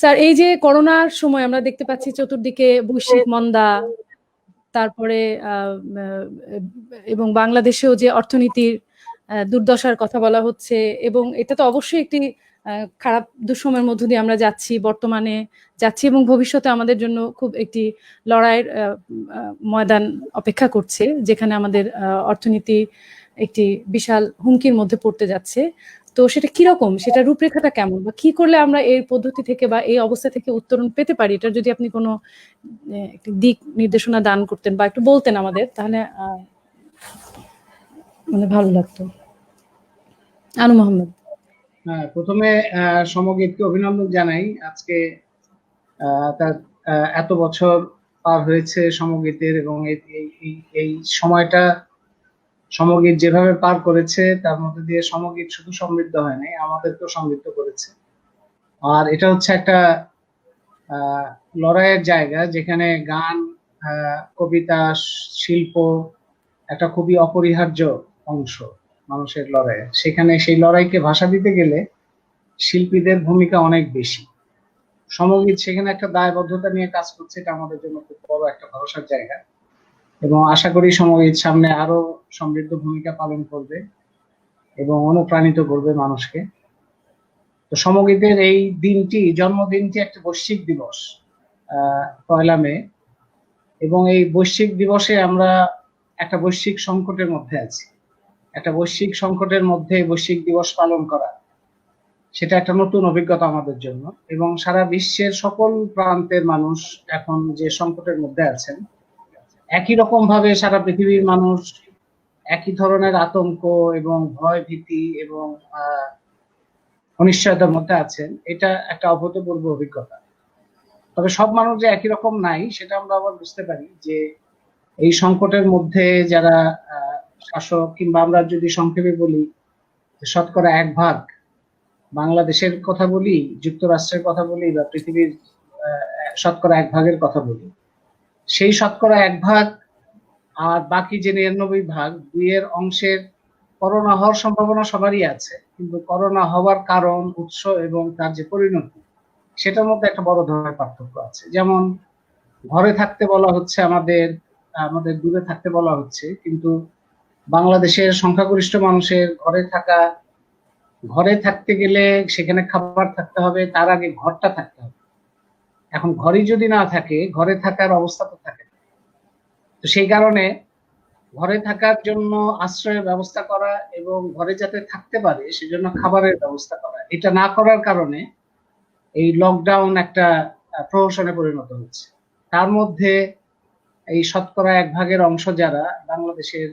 Sir, এই যে করোনার সময় আমরা দেখতে পাচ্ছি চতুর্দিকে বৈশ্বিক মন্দা, তারপরে এবং বাংলাদেশেও যে অর্থনীতির দুর্দশার কথা বলা হচ্ছে, এবং এটা তো অবশ্যই একটি খারাপ দুঃসময়ের মধ্য দিয়ে আমরা বর্তমানে যাচ্ছি এবং ভবিষ্যতে আমাদের জন্য খুব একটি লড়াইয়ের ময়দান অপেক্ষা করছে, যেখানে আমাদের অর্থনীতি একটি বিশাল হুমকির মধ্যে পড়তে যাচ্ছে। তো সেটা কিরকম, সেটা রূপরেখাটা কেমন, বা কি করলে আমরা এই পদ্ধতি থেকে বা এই অবস্থা থেকে উত্তরণ পেতে পারি, এটা যদি আপনি কোনো দিক নির্দেশনা দান করতেন বা একটু বলতেন আমাদের, তাহলে মানে ভালো লাগতো। আনু মোহাম্মদ। হ্যাঁ, প্রথমে সমগীতকে অভিনন্দন জানাই। আজকে তার এত বছর পার হয়েছে সমগীতের, এবং এই সময়টা সমগীত যেভাবে পার করেছে তার মধ্যে দিয়ে সমগীত শুধু সমৃদ্ধ হয় নাই, আমাদেরকেও সমৃদ্ধ করেছে। আর এটা হচ্ছে একটা লড়াইয়ের জায়গা, যেখানে গান, কবিতা, শিল্প একটা খুবই অপরিহার্য অংশ মানুষের লড়াইয়ে। সেখানে সেই লড়াইকে ভাষা দিতে গেলে শিল্পীদের ভূমিকা অনেক বেশি। সমগীত সেখানে একটা দায়বদ্ধতা নিয়ে কাজ করছে, এটা আমাদের জন্য খুব বড় একটা ভরসার জায়গা, এবং আশা করি সমগীত সামনে আরো সমৃদ্ধ ভূমিকা পালন করবে এবং অনুপ্রাণিত করবে মানুষকে। তো সমগীতের এই দিনটি, জন্মদিনটি একটা বৈশ্বিক দিবস, 1 মে, এবং এই বৈশ্বিক দিবসে আমরা একটা বৈশ্বিক সংকটের মধ্যে আছি। একটা বৈশ্বিক সংকটের মধ্যে বৈশ্বিক দিবস পালন করা, সেটা একটা নতুন অভিজ্ঞতা আমাদের জন্য, এবং সারা বিশ্বের সকল প্রান্তের মানুষ এখন যে সংকটের মধ্যে আছেন, একই রকম ভাবে সারা পৃথিবীর মানুষ একই ধরনের আতঙ্ক এবং ভয় ভীতি এবং অনিশ্চয়তার মধ্যে আছেন। এটা একটা অভূতপূর্ব অভিজ্ঞতা। তবে সব মানুষ যে একই রকম নাই, সেটা আমরা আবার বুঝতে পারি যে এই সংকটের মধ্যে যারা শাসক, কিংবা আমরা যদি সংক্ষেপে বলি, 1/4 বাংলাদেশের কথা বলি, যুক্তরাষ্ট্রের কথা বলি, বা পৃথিবীর 1/4 কথা বলি, সেই 1/4 আর বাকি যে 99 দুইয়ের অংশের করোনা হওয়ার সম্ভাবনা সবারই আছে, কিন্তু করোনা হওয়ার কারণ, উৎস এবং তার যে পরিণতি, সেটার মধ্যে একটা বড় ধরনের পার্থক্য আছে। যেমন ঘরে থাকতে বলা হচ্ছে, আমাদের দূরে থাকতে বলা হচ্ছে, কিন্তু বাংলাদেশের সংখ্যাগরিষ্ঠ মানুষের ঘরে থাকতে গেলে সেখানে খাবার থাকতে হবে, তার আগে ঘরটা থাকতে হবে। এখন ঘরই যদি না থাকে, ঘরে থাকার অবস্থা তো থাকে। তো সেই কারণে ঘরে থাকার জন্য আশ্রয়ের ব্যবস্থা করা এবং ঘরে যাতে থাকতে পারে সেজন্য খাবারের ব্যবস্থা করা, এটা না করার কারণে এই লকডাউন একটা প্রহসনে পরিণত হচ্ছে। তার মধ্যে এই 1/4 অংশ যারা বাংলাদেশের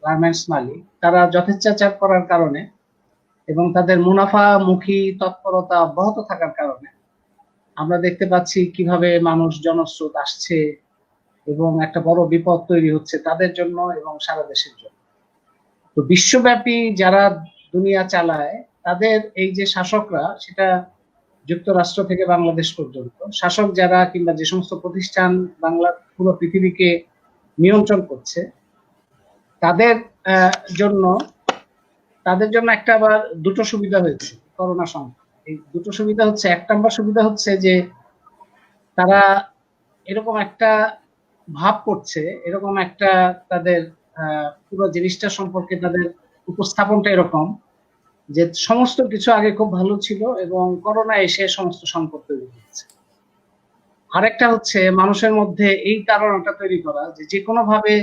গার্মেন্টস মালিক, তারা যথেচ্ছাচার করার কারণে এবং তাদের মুনাফামুখী তৎপরতা অব্যাহত থাকার কারণে আমরা দেখতে পাচ্ছি কিভাবে মানুষ জনস্রোত আসছে এবং একটা বড় বিপদ তৈরি হচ্ছে তাদের জন্য এবং সারা দেশের জন্য। তো বিশ্বব্যাপী যারা দুনিয়া চালায়, তাদের এই যে শাসকরা, সেটা যুক্তরাষ্ট্র থেকে বাংলাদেশ পর্যন্ত শাসক যারা, কিংবা যে সমস্ত প্রতিষ্ঠান পুরো পৃথিবীকে নিয়ন্ত্রণ করছে, তাদের জন্য একটা আবার দুটো সুবিধা হয়েছে করোনা সময়। এই দুটো সুবিধা হচ্ছে, 1 নম্বর সুবিধা হচ্ছে যে তারা এরকম একটা ভাব করছে, এরকম একটা তাদের পুরো জিনিসটা সম্পর্কে তাদের উপস্থাপনটা এরকম যে সমস্ত কিছু আগে খুব ভালো ছিল এবং করোনা এসে সমস্ত সংকট তৈরি হয়েছে। আরেকটা হচ্ছে মানুষের মধ্যে এই কারণটা তৈরি করা যে কোনো ভাবে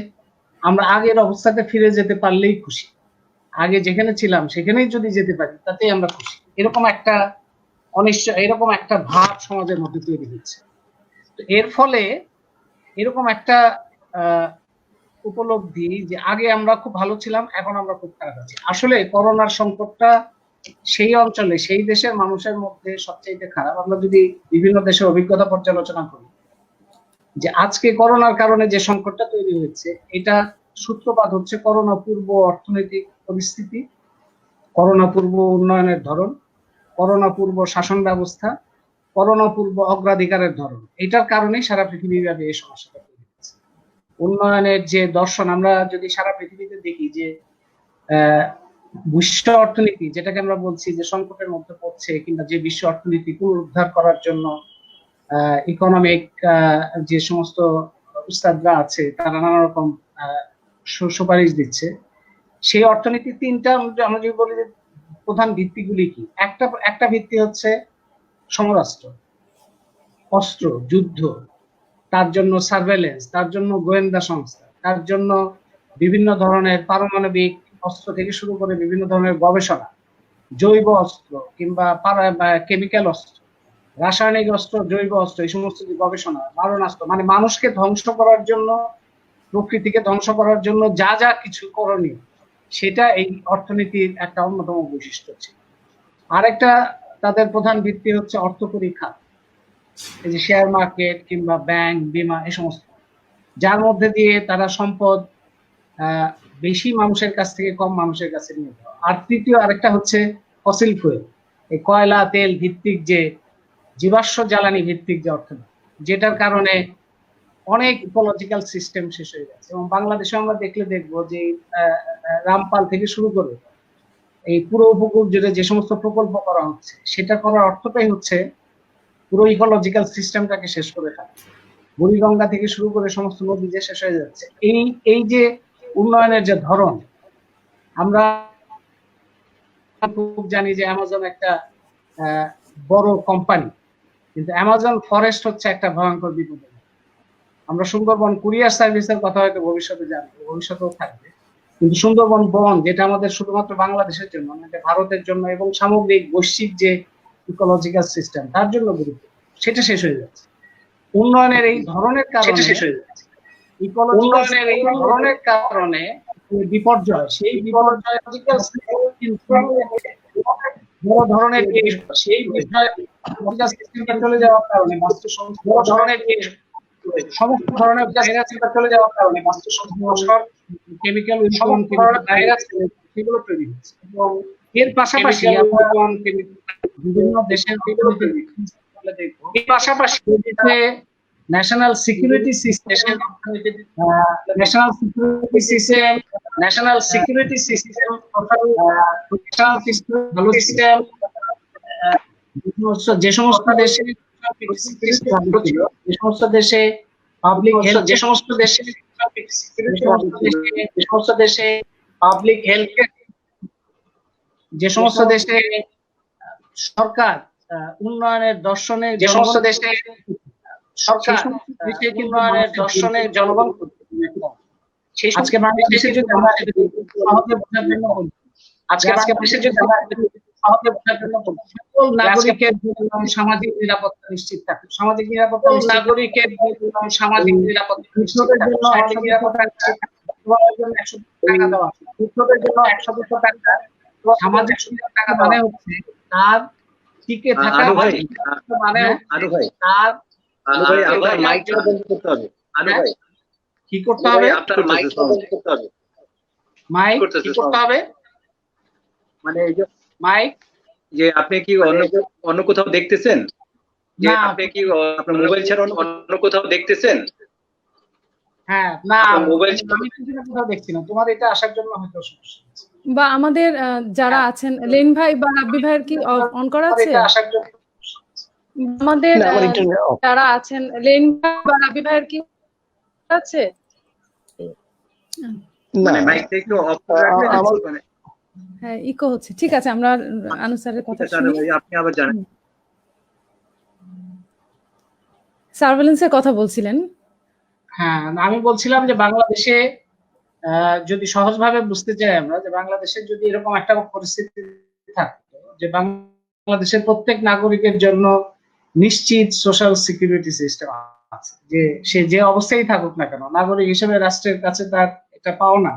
আমরা আগের অবস্থাতে ফিরে যেতে পারলেই খুশি, আগে যেখানে ছিলাম সেখানেই যদি যেতে পারি তাতেই আমরা খুশি, এরকম একটা এরকম একটা ভাব সমাজের মধ্যে তৈরি হচ্ছে। তো এর ফলে এরকম একটা উপলব্ধি যে আগে আমরা খুব ভালো ছিলাম, এখন আমরা খুব খারাপ আছি। আসলে করোনার সংকটটা সেই অঞ্চলে, সেই দেশের মানুষের মধ্যে সবচেয়ে খারাপ। আমরা যদি বিভিন্ন দেশের অভিজ্ঞতা পর্যালোচনা করি, যে আজকে করোনার কারণে যে সংকটটা তৈরি হয়েছে, এটা সূত্রপাত হচ্ছে করোনা পূর্ব অর্থনৈতিক পরিস্থিতি, করোনা পূর্ব উন্নয়নের ধরন, করোনা পূর্ব শাসন ব্যবস্থা, করোনা পূর্ব অগ্রাধিকারের ধরন। এটার কারণে সারা পৃথিবীব্যাপী এই সমস্যাটা তৈরি হচ্ছে। উন্নয়নের যে দর্শন, আমরা যদি সারা পৃথিবীতে দেখি যে বিশ্ব অর্থনীতি যেটাকে আমরা বলছি যে সংকটের মধ্যে পড়ছে, কিংবা যে বিশ্ব অর্থনীতি পুনরুদ্ধার করার জন্য ইকোনমিক যে সমস্ত উস্তাদরা আছে তারা নানা রকম সুপারিশ দিচ্ছে, সেই অর্থনীতি তিনটা আমরা যদি বলি প্রধান ভিত্তিগুলি কি, একটা ভিত্তি হচ্ছে সমরাস্ত্র, অস্ত্র, যুদ্ধ, তার জন্য সার্ভেলেন্স, তার জন্য গোয়েন্দা সংস্থা, তার জন্য বিভিন্ন ধরনের পারমাণবিক অস্ত্র থেকে শুরু করে বিভিন্ন ধরনের গবেষণা, জৈব অস্ত্র কিংবা কেমিক্যাল অস্ত্র, রাসায়নিক অস্ত্র, জৈব অস্ত্র, এই সমস্ত যে গবেষণা, মারণাস্ত্র, মানে মানুষকে ধ্বংস করার জন্য, প্রকৃতিকে ধ্বংস করার জন্য যা যা কিছু করণীয়, সেটা এই অর্থনীতির একটা অন্যতম বৈশিষ্ট্য ছিল। আরেকটা তাদের প্রধান ভিত্তি হচ্ছে অর্থকরী খাত, এই যে শেয়ার মার্কেট কিংবা ব্যাংক, বীমা, এই সমস্ত, যার মধ্যে দিয়ে তারা সম্পদ বেশি মানুষের কাছ থেকে কম মানুষের কাছে নিয়ে যাওয়া। আর তৃতীয় আরেকটা হচ্ছে ফসিল ফুয়েল, এই কয়লা তেল ভিত্তিক যে জীবাশ্ম জ্বালানি ভিত্তিক যে অর্থনীতি, যেটার কারণে অনেক ইকোলজিক্যাল সিস্টেম শেষ হয়ে গেছে। এবং বাংলাদেশে আমরা দেখবো যে রামপাল থেকে শুরু করে এই পুরো উপকূল জুড়ে যে সমস্ত প্রকল্প করা হচ্ছে, সেটা করার অর্থটাই হচ্ছে পুরো ইকোলজিক্যাল সিস্টেমটাকে শেষ করে ফেলা। বুড়িগঙ্গা থেকে শুরু করে সমস্ত নদী যে শেষ হয়ে যাচ্ছে, এই যে উন্নয়নের যে ধরন, আমরা খুব জানি যে অ্যামাজন একটা বড় কোম্পানি, কিন্তু অ্যামাজন ফরেস্ট হচ্ছে একটা ভয়ঙ্কর বিপদ। আমরা সুন্দরবন কুরিয়ার সার্ভিসের কথা হয়তো ভবিষ্যতে জানবো, ভবিষ্যতেও থাকবে, কিন্তু সুন্দরবন বন যেটা আমাদের শুধুমাত্র বাংলাদেশের জন্য, এটা ভারতের জন্য এবং সামগ্রিক বৈশ্বিক যে ইকোলজিক্যাল সিস্টেম তার জন্য গুরুত্ব, সেটা শেষ হয়ে যাচ্ছে। উন্নয়নের এই ধরনের কারণে শেষ হয়ে যাচ্ছে। উন্নয়নের এই ধরনের কারণে বিপর্যয়, সেই বিপর্যয় বড় ধরনের সেই বিষয় সিস্টেমটা চলে যাওয়ার কারণে বড় ধরনের সমস্ত ধরনের ভাইরাসটা চলে যাওয়ার কারণে বাস্তু সংস্পর্শ, কেমিক্যাল উৎপাদন, ভাইরাস, সেগুলো তৈরি হচ্ছে। এবং এর পাশাপাশি বিভিন্ন দেশের ন্যাশনাল সিকিউরিটি সিস্টেম, যে সমস্ত দেশে পাবলিক হেলথ, যে সমস্ত দেশে পাবলিক হেলথ, যে সমস্ত দেশে সরকার উন্নয়নের দর্শনে, যে সমস্ত দেশে সরকার উন্নয়নের দর্শনে জনগণ, আজকে বাংলাদেশে যদি আমরা সহজে বোঝার জন্য বলি, আজকে বাংলাদেশে যদি আমরা সহজে বোঝার জন্য বলি, সকল নাগরিকের সামাজিক নিরাপত্তা নিশ্চিত থাকে, সামাজিক নিরাপত্তা নাগরিকের সামাজিক নিরাপত্তা নিশ্চিতের জন্য 100 টাকা দেওয়া, শিক্ষকের জন্য 100 টাকা, সামাজিক সুবিধা টাকা মানে হচ্ছে তার টিকে থাকা, মানে তার আপনার মাইকটা বন্ধ করতে হবে। কি করতে হবে? আপনার মাইকটা বন্ধ করতে হবে। মাইক কি করতে হবে? মানে এই যে মাইক, যে আপনি কি অন্য কোথাও দেখতেছেন? যে আপনি কি আপনার মোবাইল ছাড়া অন্য কোথাও দেখতেছেন? হ্যাঁ, না মোবাইল আমি কোথাও দেখছি না। তোমার এটা আসার জন্য হয়তো সমস্যা আছে। বা আমাদের যারা আছেন লেন ভাই বা রাব্বি ভাইয়ের কি অন করা আছে? আমাদের যারা আছেন লেন ভাই বা রাব্বি ভাইয়ের কি আছে? না, মাইকটা একটু অফ করে রাখলে হ্যাঁ, ইকো হচ্ছে। ঠিক আছে, আমরা আনুসারের কথা শুনি। আপনি আবার জানেন সার্ভেলেন্সের কথা বলছিলেন। হ্যাঁ, আমি বলছিলাম যে বাংলাদেশে যদি সহজভাবে বুঝতে চাই আমরা, যে বাংলাদেশের যদি এরকম একটা পরিস্থিতি থাকতো যে বাংলাদেশের প্রত্যেক নাগরিকের জন্য নিশ্চিত সোশ্যাল সিকিউরিটি সিস্টেম আছে, যে সে যে অবস্থায় থাকুক না কেন, নাগরিক হিসেবে রাষ্ট্রের কাছে তার এটা পাওনা,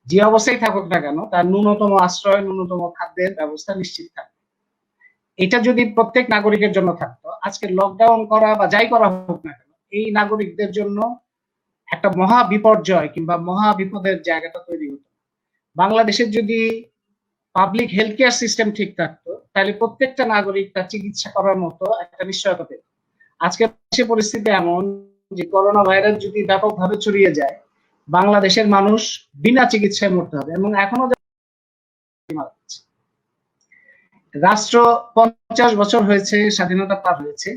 যে অবস্থায় থাকুক না কেন, তার ন্যূনতম আশ্রয়, ন্যূনতম খাদ্যের ব্যবস্থা নিশ্চিত থাকবে। এটা যদি প্রত্যেক নাগরিকের জন্য থাকতো, আজকে লকডাউন করা বা যাই করা হোক না কেন, এই নাগরিকদের জন্য একটা মহা বিপর্যয় কিংবা মহা বিপদের জায়গাটা তৈরি হতো। বাংলাদেশের যদি পাবলিক হেলথ কেয়ার সিস্টেম ঠিক থাকতো, তাহলে প্রত্যেকটা নাগরিক তার চিকিৎসা করার মতো একটা নিশ্চয়তা পেত। আজকে পরিস্থিতি এমন যে করোনা ভাইরাস যদি ব্যাপকভাবে ছড়িয়ে যায়, বাংলাদেশের মানুষ বিনা চিকিৎসায় মরতে হবে। এবং এখনো মারা যাচ্ছে। রাষ্ট্র 50 বছর হয়েছে, স্বাধীনতা পার হয়েছে,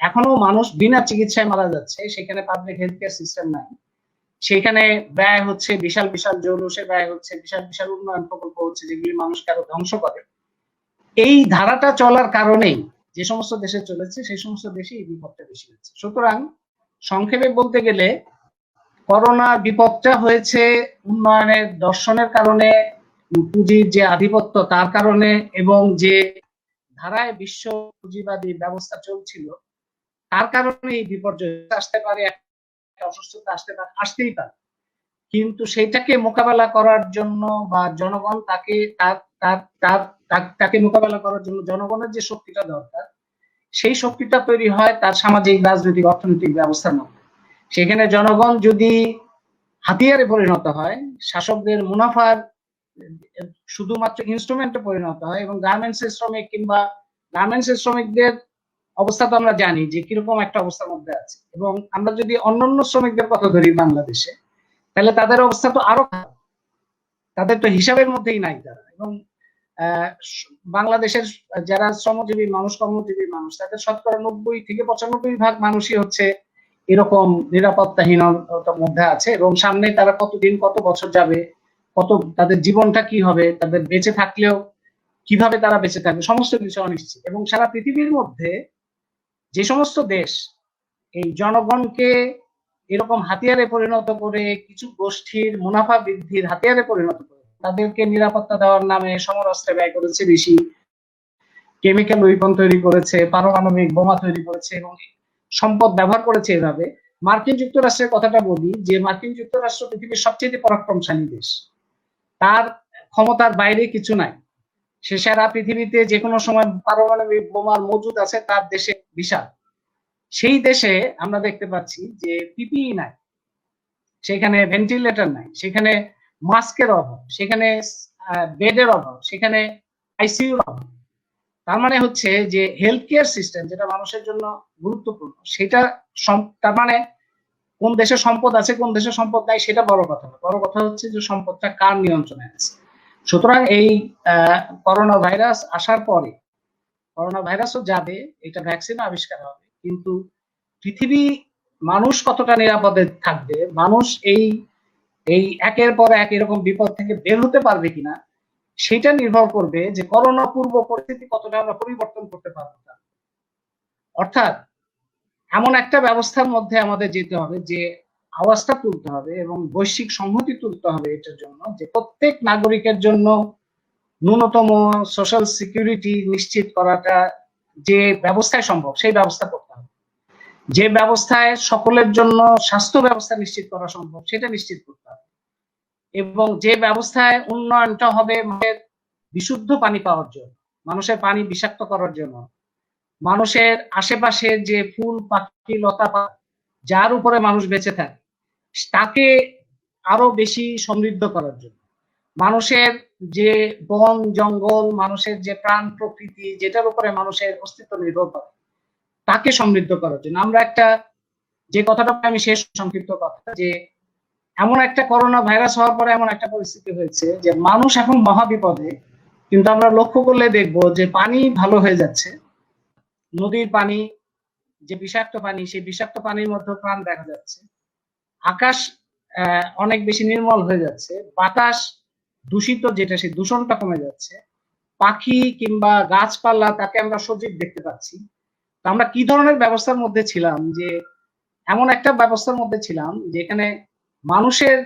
এখনো মানুষ বিনা চিকিৎসায় মারা যাচ্ছে। সেখানে পাবলিক হেলথ কেয়ার সিস্টেম নাই, সেখানে ব্যয় হচ্ছে বিশাল বিশাল জৌলুসে, ব্যয় হচ্ছে বিশাল বিশাল উন্নয়ন প্রকল্প হচ্ছে, যেগুলি মানুষকে আরো ধ্বংস করে। এই ধারাটা চলার কারণেই যে সমস্ত দেশে চলেছে সেই সমস্ত দেশে এই বিপদটা বেশি হচ্ছে। সুতরাং সংক্ষেপে বলতে গেলে করোনা বিপদটা হয়েছে উন্নয়নের দর্শনের কারণে, পুঁজির যে আধিপত্য তার কারণে, এবং যে ধারায় বিশ্ব পুঁজিবাদী ব্যবস্থা চলছিল তার কারণে এই বিপর্যয় আসতে পারে, একটা অসুস্থতা আসতেই পারে। কিন্তু সেটাকে মোকাবেলা করার জন্য বা জনগণ তাকে মোকাবেলা করার জন্য জনগণের যে শক্তিটা দরকার, সেই শক্তিটা তৈরি হয় তার সামাজিক, রাজনৈতিক, অর্থনৈতিক ব্যবস্থার মধ্যে। সেখানে জনগণ যদি হাতিয়ারে পরিণত হয়, শাসকদের মুনাফার শুধুমাত্র ইনস্ট্রুমেন্টে পরিণত হয়, এবং গার্মেন্টস শ্রমিক কিংবা গার্মেন্টস শ্রমিকদের অবস্থা তো আমরা জানি যে কিরকম একটা অবস্থার মধ্যে আছে, এবং আমরা যদি অন্যান্য শ্রমিকদের কথা ধরি বাংলাদেশে, তাহলে তাদের অবস্থা তো আরো খারাপ, তাদের তো হিসাবের মধ্যেই নাই তারা। এবং বাংলাদেশের যারা শ্রমজীবী মানুষ, কর্মজীবী মানুষ, তাদের শতকরা 90 থেকে 95% মানুষই হচ্ছে এরকম নিরাপত্তাহীনতার মধ্যে আছে, এবং সামনে তারা কতদিন কত বছর যাবে, কত তাদের জীবনটা কি হবে, তাদের বেঁচে থাকলেও কিভাবে তারা বেঁচে থাকবে, সমস্ত কিছু অনিশ্চিত। এবং সারা পৃথিবীর মধ্যে যে সমস্ত দেশ এই জনগণকে এরকম হাতিয়ারে পরিণত করে, কিছু গোষ্ঠীর মুনাফা বৃদ্ধির হাতিয়ারে পরিণত করে, তাদেরকে নিরাপত্তা দেওয়ার নামে সমরাস্ত্রে ব্যয় করেছে বেশি, কেমিক্যাল ওয়েপন তৈরি করেছে, পারমাণবিক বোমা তৈরি করেছে, এবং সম্পদ ব্যবহার করেছে এভাবে। মার্কিন যুক্তরাষ্ট্রের কথাটা বলি, যে মার্কিন যুক্তরাষ্ট্র পৃথিবীর সবচেয়ে পরাক্রমশালী দেশ, তার ক্ষমতার বাইরে কিছু নাই। সে সারা পৃথিবীতে যে কোনো সময় পারমাণবিক বোমার মজুদ আছে তার দেশে বিশাল। সেই দেশে আমরা দেখতে পাচ্ছি যে পিপিই নাই, সেখানে ভেন্টিলেটর নাই, সেখানে মাস্কের অভাব, সেখানে বেডের অভাব, সেখানে আইসিইউর অভাব। তার মানে হচ্ছে যে হেলথ কেয়ার সিস্টেম যেটা মানুষের জন্য গুরুত্বপূর্ণ, সেটা তার মানে কোন দেশে সম্পদ আছে কোন দেশে সম্পদ নাই সেটা বড় কথা না, বড় কথা হচ্ছে যে সম্পদটা কার নিয়ন্ত্রণে আছে। সুতরাং এই করোনা ভাইরাস আসার পরে, করোনা ভাইরাসও যাবে, এটা ভ্যাকসিন আবিষ্কার হবে, কিন্তু পৃথিবী মানুষ কতটা নিরাপদে থাকবে, মানুষ এই একের পর এক এরকম বিপদ থেকে বের হতে পারবে কিনা, সেটা নির্ভর করবে যে করোনা পূর্ব পরিস্থিতি কতটা আমরা পরিবর্তন করতে পারবো। অর্থাৎ এমন একটা ব্যবস্থার মধ্যে আমাদের যেতে হবে যে আওয়াজটা তুলতে হবে এবং বৈশ্বিক সংহতি তুলতে হবে এটার জন্য, যে প্রত্যেক নাগরিকের জন্য ন্যূনতম সোশ্যাল সিকিউরিটি নিশ্চিত করাটা যে ব্যবস্থায় সম্ভব সেই ব্যবস্থা করতে হবে, যে ব্যবস্থায় সকলের জন্য স্বাস্থ্য ব্যবস্থা নিশ্চিত করা সম্ভব সেটা নিশ্চিত করতে হবে, এবং যে ব্যবস্থায় উন্নয়নটা হবে মানুষের বিশুদ্ধ পানি পাওয়ার জন্য, মানুষের পানি বিষাক্ত করার জন্য, মানুষের আশেপাশে যে ফুল পাখি লতা যার উপরে মানুষ বেঁচে থাকে তাকে আরো বেশি সমৃদ্ধ করার জন্য, মানুষের যে বন জঙ্গল, মানুষের যে প্রাণ প্রকৃতি যেটার উপরে মানুষের অস্তিত্ব নির্ভর করে তাকে সমৃদ্ধ করার জন্য। আমরা একটা যে কথাটা আমি শেষ সংক্ষিপ্ত কথা, যে এমন একটা করোনা ভাইরাস হওয়ার পরে এমন একটা পরিস্থিতি হয়েছে যে মানুষ এখন মহাবিপদে, কিন্তু আমরা লক্ষ্য করলে দেখবো যে পানি ভালো হয়ে যাচ্ছে, নদীর পানি যে বিষাক্ত পানি সেই বিষাক্ত পানির মধ্যে প্রাণ দেখা যাচ্ছে, আকাশ অনেক বেশি নির্মল হয়ে যাচ্ছে, বাতাস দূষিত যেটা সেই দূষণটা কমে যাচ্ছে, পাখি কিংবা গাছপালা তাকে আমরা সজীব দেখতে পাচ্ছি। তো আমরা কি ধরনের ব্যবস্থার মধ্যে ছিলাম, যে এমন একটা ব্যবস্থার মধ্যে ছিলাম যেখানে মানুষের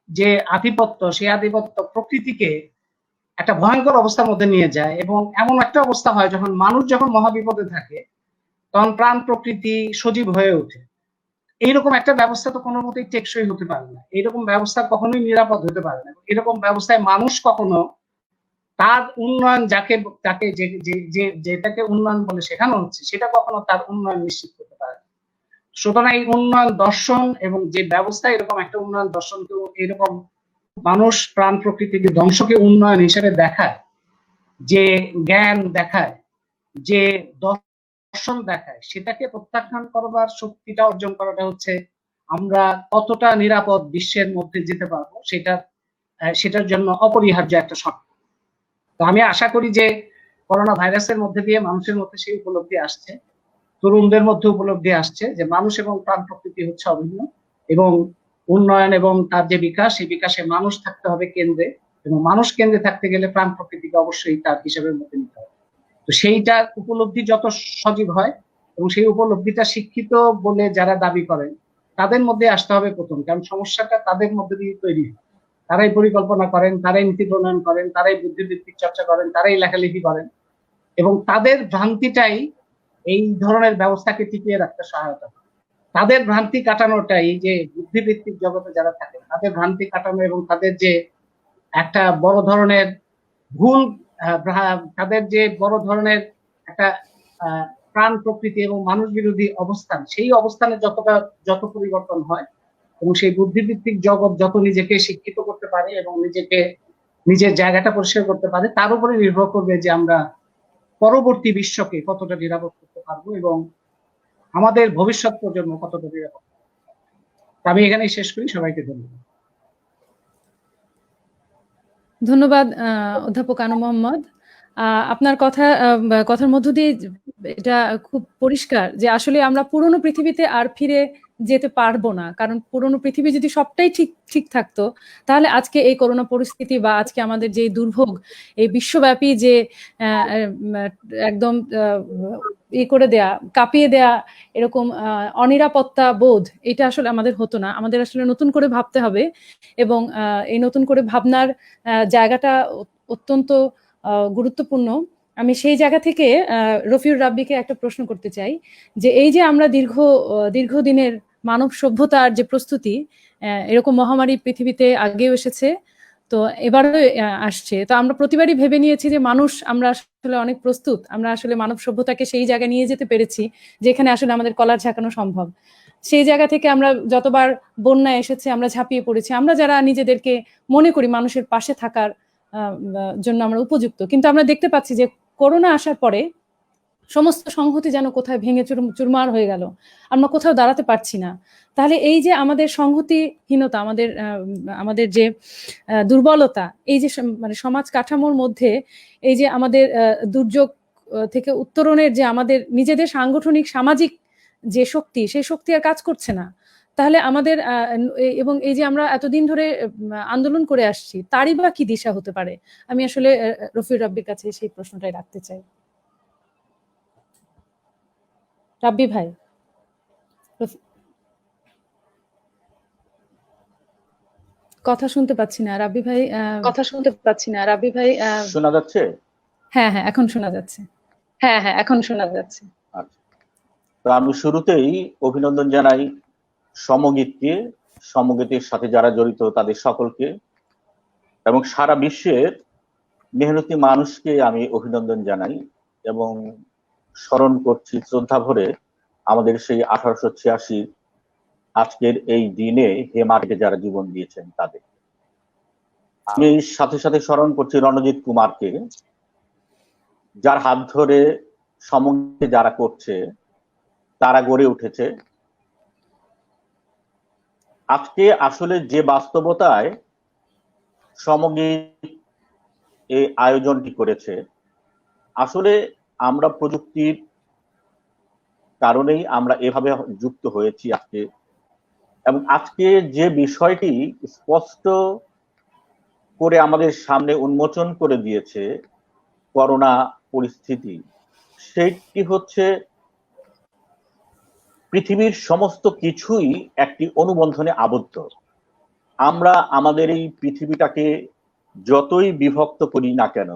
যে আধিপত্য সেই আধিপত্য প্রকৃতিকে একটা ভয়ঙ্কর অবস্থার মধ্যে নিয়ে যায়, এবং এমন একটা অবস্থা হয় যখন মানুষ যখন মহাবিপদে থাকে তখন প্রাণ প্রকৃতি সজীব হয়ে ওঠে। এইরকম একটা ব্যবস্থা তো কোনো মতেই টেকসই হতে পারে না, এইরকম ব্যবস্থা কখনোই নিরাপদ হতে পারে না, এরকম ব্যবস্থায় মানুষ কখনো তার উন্নয়ন তাকে যেটাকে উন্নয়ন বলে শেখানো হচ্ছে সেটা কখনো তার উন্নয়ন নিশ্চিত করতে পারে না। সুতরাং এই উন্নয়ন দর্শন এবং যে ব্যবস্থা এরকম একটা উন্নয়ন দর্শনকে এরকম মানুষ প্রাণ প্রকৃতিকে ধ্বংসকে উন্নয়ন হিসেবে দেখায়, যে জ্ঞান দেখায়, যে দর্শন দেখায়, সেটাকে প্রত্যাখ্যান করবার শক্তিটা অর্জন করাটা হচ্ছে আমরা কতটা নিরাপদ বিশ্বের মধ্যে যেতে পারবো সেটার জন্য অপরিহার্য একটা শর্ত। তো আমি আশা করি যে করোনা ভাইরাসের মধ্যে দিয়ে মানুষের মধ্যে সেই উপলব্ধি আসছে, তরুণদের মধ্যে উপলব্ধি আসছে যে মানুষ এবং প্রাণ প্রকৃতি হচ্ছে অভিন্ন, এবং উন্নয়ন এবং তার যে বিকাশ, সেই বিকাশে মানুষ থাকতে হবে কেন্দ্রে, এবং মানুষ কেন্দ্রে থাকতে গেলে প্রাণ প্রকৃতিকে অবশ্যই তার হিসাবের মধ্যে নিতে হবে। তো সেইটা উপলব্ধি যত সজীব হয় এবং সেই উপলব্ধিটা শিক্ষিত বলে যারা দাবি করেন তাদের মধ্যে আসতে হবে প্রথম, কারণ সমস্যাটা তাদের মধ্যে দিয়ে তৈরি হয়। তারাই পরিকল্পনা করেন, তারাই নীতি প্রণয়ন করেন, তারাই বুদ্ধিবৃত্তিক চর্চা করেন, তারাই লেখালেখি করেন, এবং তাদের ভ্রান্তিটাই এই ধরনের ব্যবস্থাকে টিকিয়ে রাখতে সহায়তা করে। তাদের ভ্রান্তি কাটানোটাই, যে বুদ্ধিবৃত্তিক জগতে যারা থাকে তাদের ভ্রান্তি কাটানো এবং তাদের যে একটা বড় ধরনের ভুল, তাদের যে বড় ধরনের একটা প্রাণ প্রকৃতি এবং মানুষ বিরোধী অবস্থান, সেই অবস্থানে যত পরিবর্তন হয় এবং সেই বুদ্ধিবৃত্তিক জগৎ যত নিজেকে শিক্ষিত করতে পারে এবং নিজের জায়গাটা পরিষ্কার করতে পারে, তার উপরে নির্ভর করবে যে আমরা পরবর্তী বিশ্বকে কতটা নিরাপদ করতে পারবো এবং আমাদের ভবিষ্যৎ প্রজন্ম কতটা নিরাপদ। আমি এখানেই শেষ করি, সবাইকে ধন্যবাদ। ধন্যবাদ অধ্যাপক আনু মোহাম্মদ। আপনার কথার মধ্য দিয়ে এটা খুব পরিষ্কার যে আসলে আমরা পুরনো পৃথিবীতে আর ফিরে যেতে পারবো না, কারণ পুরনো পৃথিবী যদি সবটাই ঠিক থাকতো তাহলে আজকে এই করোনা পরিস্থিতি বা আজকে আমাদের যে দুর্ভোগ, এই বিশ্বব্যাপী যে একদম করে দেয়া, কাঁপিয়ে দেয়া এরকম অনিরাপত্তা বোধ, এটা আসলে আমাদের হতো না। আমাদের আসলে নতুন করে ভাবতে হবে, এবং এই নতুন করে ভাবনার জায়গাটা অত্যন্ত গুরুত্বপূর্ণ। আমি সেই জায়গা থেকে রফিউর রাব্বিকে একটা প্রশ্ন করতে চাই যে এই যে আমরা দীর্ঘদিনের মানব সভ্যতার যে প্রস্তুতি, এরকম মহামারী পৃথিবীতে আগেও এসেছে, তো এবারও আসছে, তো আমরা প্রতিবারই ভেবে নিয়েছি যে আমরা আসলে অনেক প্রস্তুত, আমরা আসলে মানব সভ্যতাকে সেই জায়গায় নিয়ে যেতে পেরেছি যেখানে আসলে আমাদের কলার ঝাঁকানো সম্ভব। সেই জায়গা থেকে আমরা যতবার বন্যা এসেছে আমরা ঝাঁপিয়ে পড়েছি, আমরা যারা নিজেদেরকে মনে করি মানুষের পাশে থাকার জন্য আমরা উপযুক্ত, কিন্তু আমরা দেখতে পাচ্ছি যে করোনা আসার পরে সমস্ত সংহতি যেন কোথায় ভেঙে চুরমার হয়ে গেল, আমরা কোথাও দাঁড়াতে পারছি না। তাহলে এই যে আমাদের সংহতিহীনতা, আমাদের যে দুর্বলতা, এই যে মানে সমাজ কাঠামোর মধ্যে এই যে আমাদের দুর্যোগ থেকে উত্তরণের যে আমাদের নিজেদের সাংগঠনিক সামাজিক যে শক্তি, সেই শক্তি আর কাজ করছে না। তাহলে আমাদের এবং এই যে আমরা এতদিন ধরে আন্দোলন করে আসছি, তারই বা কি দিশা হতে পারে? আমি আসলে রফিউর রাব্বির কাছে সেই প্রশ্নটাই রাখতে চাই। রাব্বি ভাই, কথা শুনতে পাচ্ছি না রাব্বি ভাই। শোনা যাচ্ছে? হ্যাঁ, এখন শোনা যাচ্ছে। আচ্ছা, তো আমি শুরুতেই অভিনন্দন জানাই সমগীতের সাথে যারা জড়িত তাদের সকলকে, এবং সারা বিশ্বের মেহনতি মানুষকে আমি অভিনন্দন জানাই এবং স্মরণ করছি শ্রদ্ধা ভরে আমাদের সেই 1886 আজকের এই দিনে হেমার্কে যারা জীবন দিয়েছেন তাদের। আমি সাথে সাথে স্মরণ করছি রণজিৎ কুমারকে, যার হাত ধরে সমগীত যারা করছে তারা গড়ে উঠেছে। আজকে আসলে যে বাস্তবতায় সমগীত এই আয়োজনটি করেছে, আসলে আমরা প্রযুক্তির কারণেই আমরা এভাবে যুক্ত হয়েছি আজকে, এবং আজকে যে বিষয়টি স্পষ্ট করে আমাদের সামনে উন্মোচন করে দিয়েছে করোনা পরিস্থিতি, সেটি হচ্ছে পৃথিবীর সমস্ত কিছুই একটি অনুবন্ধনে আবদ্ধ। আমরা আমাদের এই পৃথিবীটাকে যতই বিভক্ত করি না কেন,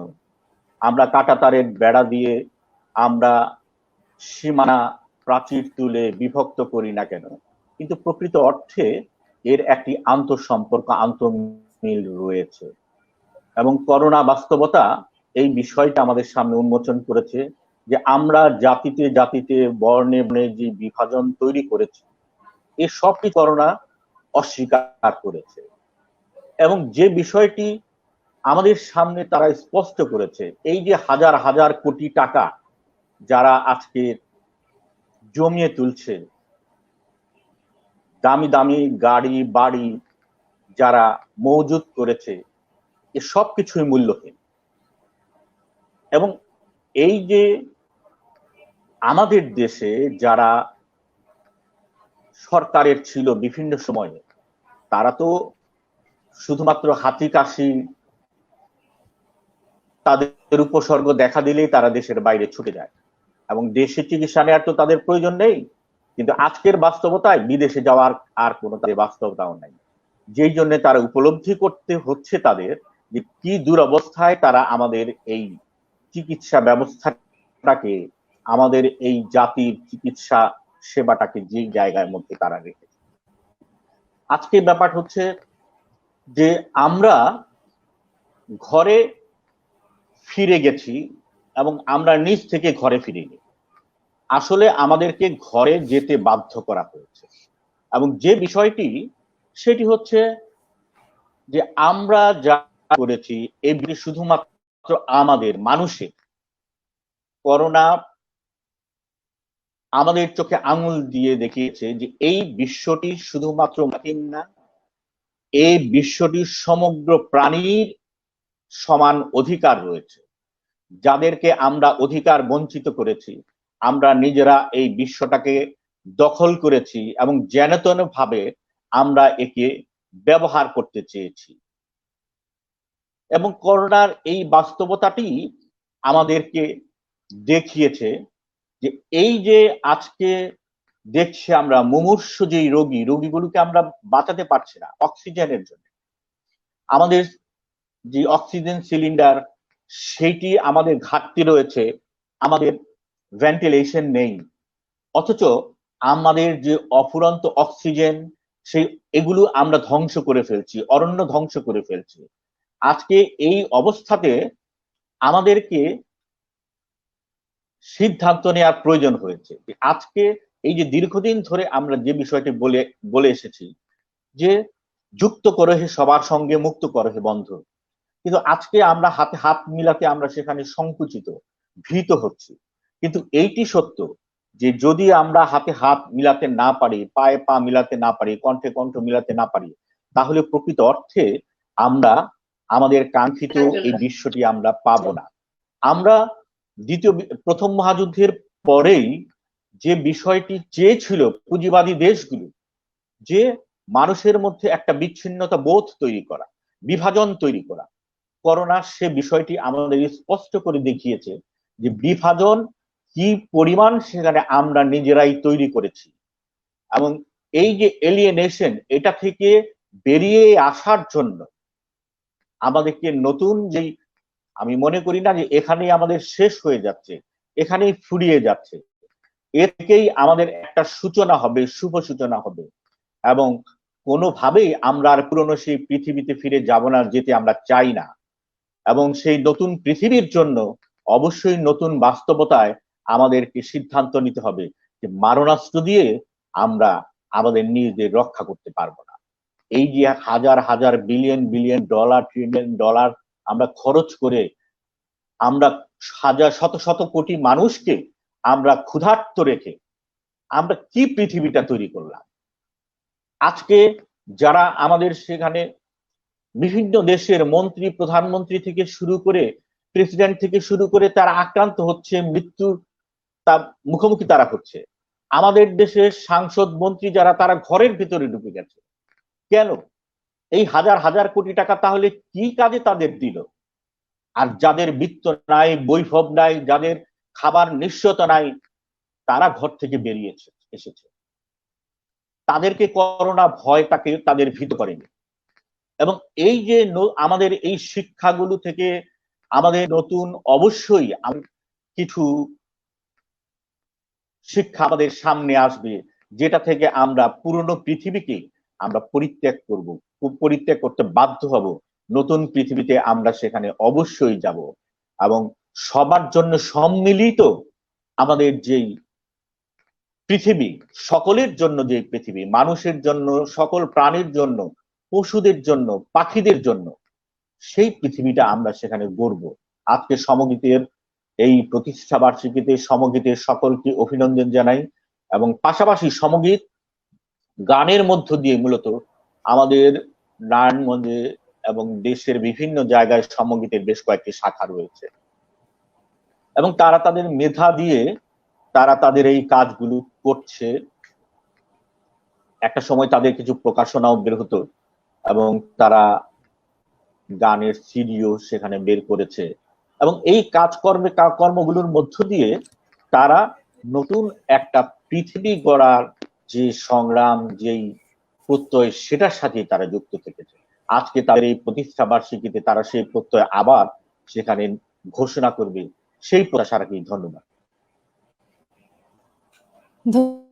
আমরা কাঁটাতারের বেড়া দিয়ে, আমরা সীমানা প্রাচীর তুলে বিভক্ত করি না কেন, কিন্তু প্রকৃত অর্থে এর একটি আন্তঃসম্পর্ক, আন্তঃমিল রয়েছে। এবং করোনা বাস্তবতা এই বিষয়টা আমাদের সামনে উন্মোচন করেছে যে আমরা জাতিতে জাতিতে বর্ণে বর্ণে যে বিভাজন তৈরি করেছি, এই সবটি করোনা অস্বীকার করেছে। এবং যে বিষয়টি আমাদের সামনে তারা স্পষ্ট করেছে, এই যে হাজার হাজার কোটি টাকা যারা আজকে জমিয়ে তুলছে, দামি দামি গাড়ি বাড়ি যারা মজুত করেছে, এ সব কিছুই মূল্যহীন। এবং এই যে আমাদের দেশে যারা সরকারের ছিল বিভিন্ন সময়ে, তারা তো শুধুমাত্র হাতি কাশি তাদের উপসর্গ দেখা দিলেই তারা দেশের বাইরে ছুটে যায় এবং দেশে চিকিৎসা নেওয়ার তো তাদের প্রয়োজন নেই। কিন্তু আজকের বাস্তবতায় বিদেশে যাওয়ার আর কোনো তাদের বাস্তবতাও নাই, যেই জন্য তারা উপলব্ধি করতে হচ্ছে তাদের যে কি দুরবস্থায় তারা আমাদের এই চিকিৎসা ব্যবস্থাটাকে, আমাদের এই জাতির চিকিৎসা সেবাটাকে যে জায়গার মধ্যে তারা রেখেছে। আজকে ব্যাপার হচ্ছে যে আমরা ঘরে ফিরে গেছি এবং আমরা নিজ থেকে ঘরে ফিরিনি, আসলে আমাদেরকে ঘরে যেতে বাধ্য করা হয়েছে। এবং যে বিষয়টি সেটি হচ্ছে যে আমরা যা করেছি এই শুধুমাত্র আমাদের মানুষের, করোনা আমাদের চোখে আঙুল দিয়ে দেখিয়েছে যে এই বিশ্বটি শুধুমাত্র মাটির না, এই বিশ্বটির সমগ্র প্রাণীর সমান অধিকার রয়েছে। যাদেরকে আমরা অধিকার বঞ্চিত করেছি, আমরা নিজেরা এই বিশ্বটাকে দখল করেছি এবং যেনতেন ভাবে আমরা একে ব্যবহার করতে চেয়েছি। এবং করোনার এই বাস্তবতাটি আমাদেরকে দেখিয়েছে যে এই যে আজকে দেখছি আমরা মুমূর্ষ যে রোগীগুলোকে আমরা বাঁচাতে পারছি না অক্সিজেনের জন্য, আমাদের যে অক্সিজেন সিলিন্ডার সেইটি আমাদের ঘাটতি রয়েছে, আমাদের ভেন্টিলেশন নেই, অথচ আমাদের যে অফুরন্ত অক্সিজেন সেই এগুলো আমরা ধ্বংস করে ফেলছি, অরণ্য ধ্বংস করে ফেলছি। আজকে এই অবস্থাতে আমাদেরকে সিদ্ধান্ত নেওয়ার প্রয়োজন হয়েছে। আজকে এই যে দীর্ঘদিন ধরে আমরা যে বিষয়টি বলে এসেছি যে যুক্ত করো হে সবার সঙ্গে, মুক্ত করো হে বন্ধ, কিন্তু আজকে আমরা হাতে হাত মিলাতে আমরা সেখানে সংকুচিত, ভীত হচ্ছি। কিন্তু এইটি সত্য যে যদি আমরা হাতে হাত মিলাতে না পারি, পায়ে পা মিলাতে না পারি, কণ্ঠে কণ্ঠ মিলাতে না পারি, তাহলে প্রকৃত অর্থে আমরা আমাদের কাঙ্ক্ষিত এই বিশ্বটি আমরা পাবো না। আমরা প্রথম মহাযুদ্ধের পরেই যে বিষয়টি চেয়েছিল পুঁজিবাদী দেশগুলো, যে মানুষের মধ্যে একটা বিচ্ছিন্নতা বোধ তৈরি করা, বিভাজন তৈরি করা, করোনা সে বিষয়টি আমাদের স্পষ্ট করে দেখিয়েছে যে বিভাজন কি পরিমাণ সেখানে আমরা নিজেরাই তৈরি করেছি। এবং এই যে এলিয়েনেশন, এটা থেকে বেরিয়ে আসার জন্য আমাদেরকে নতুন যেই, আমি মনে করি না যে এখানেই আমাদের শেষ হয়ে যাচ্ছে, এখানেই ফুরিয়ে যাচ্ছে, এর থেকেই আমাদের একটা সূচনা হবে, শুভ সূচনা হবে। এবং কোনোভাবেই আমরা আর পুরনো সেই পৃথিবীতে ফিরে যাব না, যেতে আমরা চাই না। এবং সেই নতুন পৃথিবীর জন্য অবশ্যই নতুন বাস্তবতায় আমাদেরকে সিদ্ধান্ত নিতে হবে যে মারণাস্ত্র দিয়ে আমরা আমাদের নিজেদের রক্ষা করতে পারবো না। এই যে হাজার হাজার billion billion dollar, trillion dollar আমরা খরচ করে আমরা হাজার শত শত কোটি মানুষকে আমরা ক্ষুধার্ত রেখে আমরা কি পৃথিবীটা তৈরি করলাম। আজকে যারা আমাদের সেখানে বিভিন্ন দেশের মন্ত্রী, প্রধানমন্ত্রী থেকে শুরু করে প্রেসিডেন্ট থেকে শুরু করে তারা আক্রান্ত হচ্ছে, মৃত্যু তার মুখোমুখি তারা হচ্ছে। আমাদের দেশের সাংসদ মন্ত্রী যারা, তারা ঘরের ভিতরে ঢুকে গেছে। কেন? এই হাজার হাজার কোটি টাকা তাহলে কি কাজে তাদের দিল? আর যাদের বিত্ত নাই, বৈভব নাই, যাদের খাবার নিশ্চয়তা নাই, তারা ঘর থেকে বেরিয়ে এসেছে। তাদেরকে করোনা ভয় তাকে তাদের ভীত করেনি। এবং এই যে আমাদের এই শিক্ষাগুলো থেকে আমাদের নতুন অবশ্যই কিছু শিক্ষা আমাদের সামনে আসবে, যেটা থেকে আমরা পুরনো পৃথিবীকে আমরা পরিত্যাগ করতে বাধ্য হব। নতুন পৃথিবীতে আমরা সেখানে অবশ্যই যাব এবং সবার জন্য সম্মিলিত আমাদের যেই পৃথিবী, সকলের জন্য যে পৃথিবী, মানুষের জন্য, সকল প্রাণীর জন্য, পশুদের জন্য, পাখিদের জন্য, সেই পৃথিবীটা আমরা সেখানে গড়ব। আজকে সমগীতের এই প্রতিষ্ঠা বার্ষিকীতে সমগীতের সকলকে অভিনন্দন জানাই এবং পাশাপাশি সমগীত গানের মধ্য দিয়ে মূলত আমাদের নারায়ণগঞ্জে এবং দেশের বিভিন্ন জায়গায় সমগীতের বেশ কয়েকটি শাখা রয়েছে। এবং তারা তাদের মেধা দিয়ে তারা তাদের এই কাজগুলো করছে। একটা সময় তাদের কিছু প্রকাশনাও বের হতো এবং তারা গানের সিডিও সেখানে বের করেছে, এবং এই কর্মগুলোর মধ্য দিয়ে তারা নতুন একটা পৃথিবী গড়ার যে সংগ্রাম, যেই প্রত্যয়, সেটার সাথে তারা যুক্ত থেকেছে। আজকে তাদের এই প্রতিষ্ঠা বার্ষিকীতে তারা সেই প্রত্যয় আবার সেখানে ঘোষণা করবে, সেই প্রত্যাশা রাখি। ধন্যবাদ।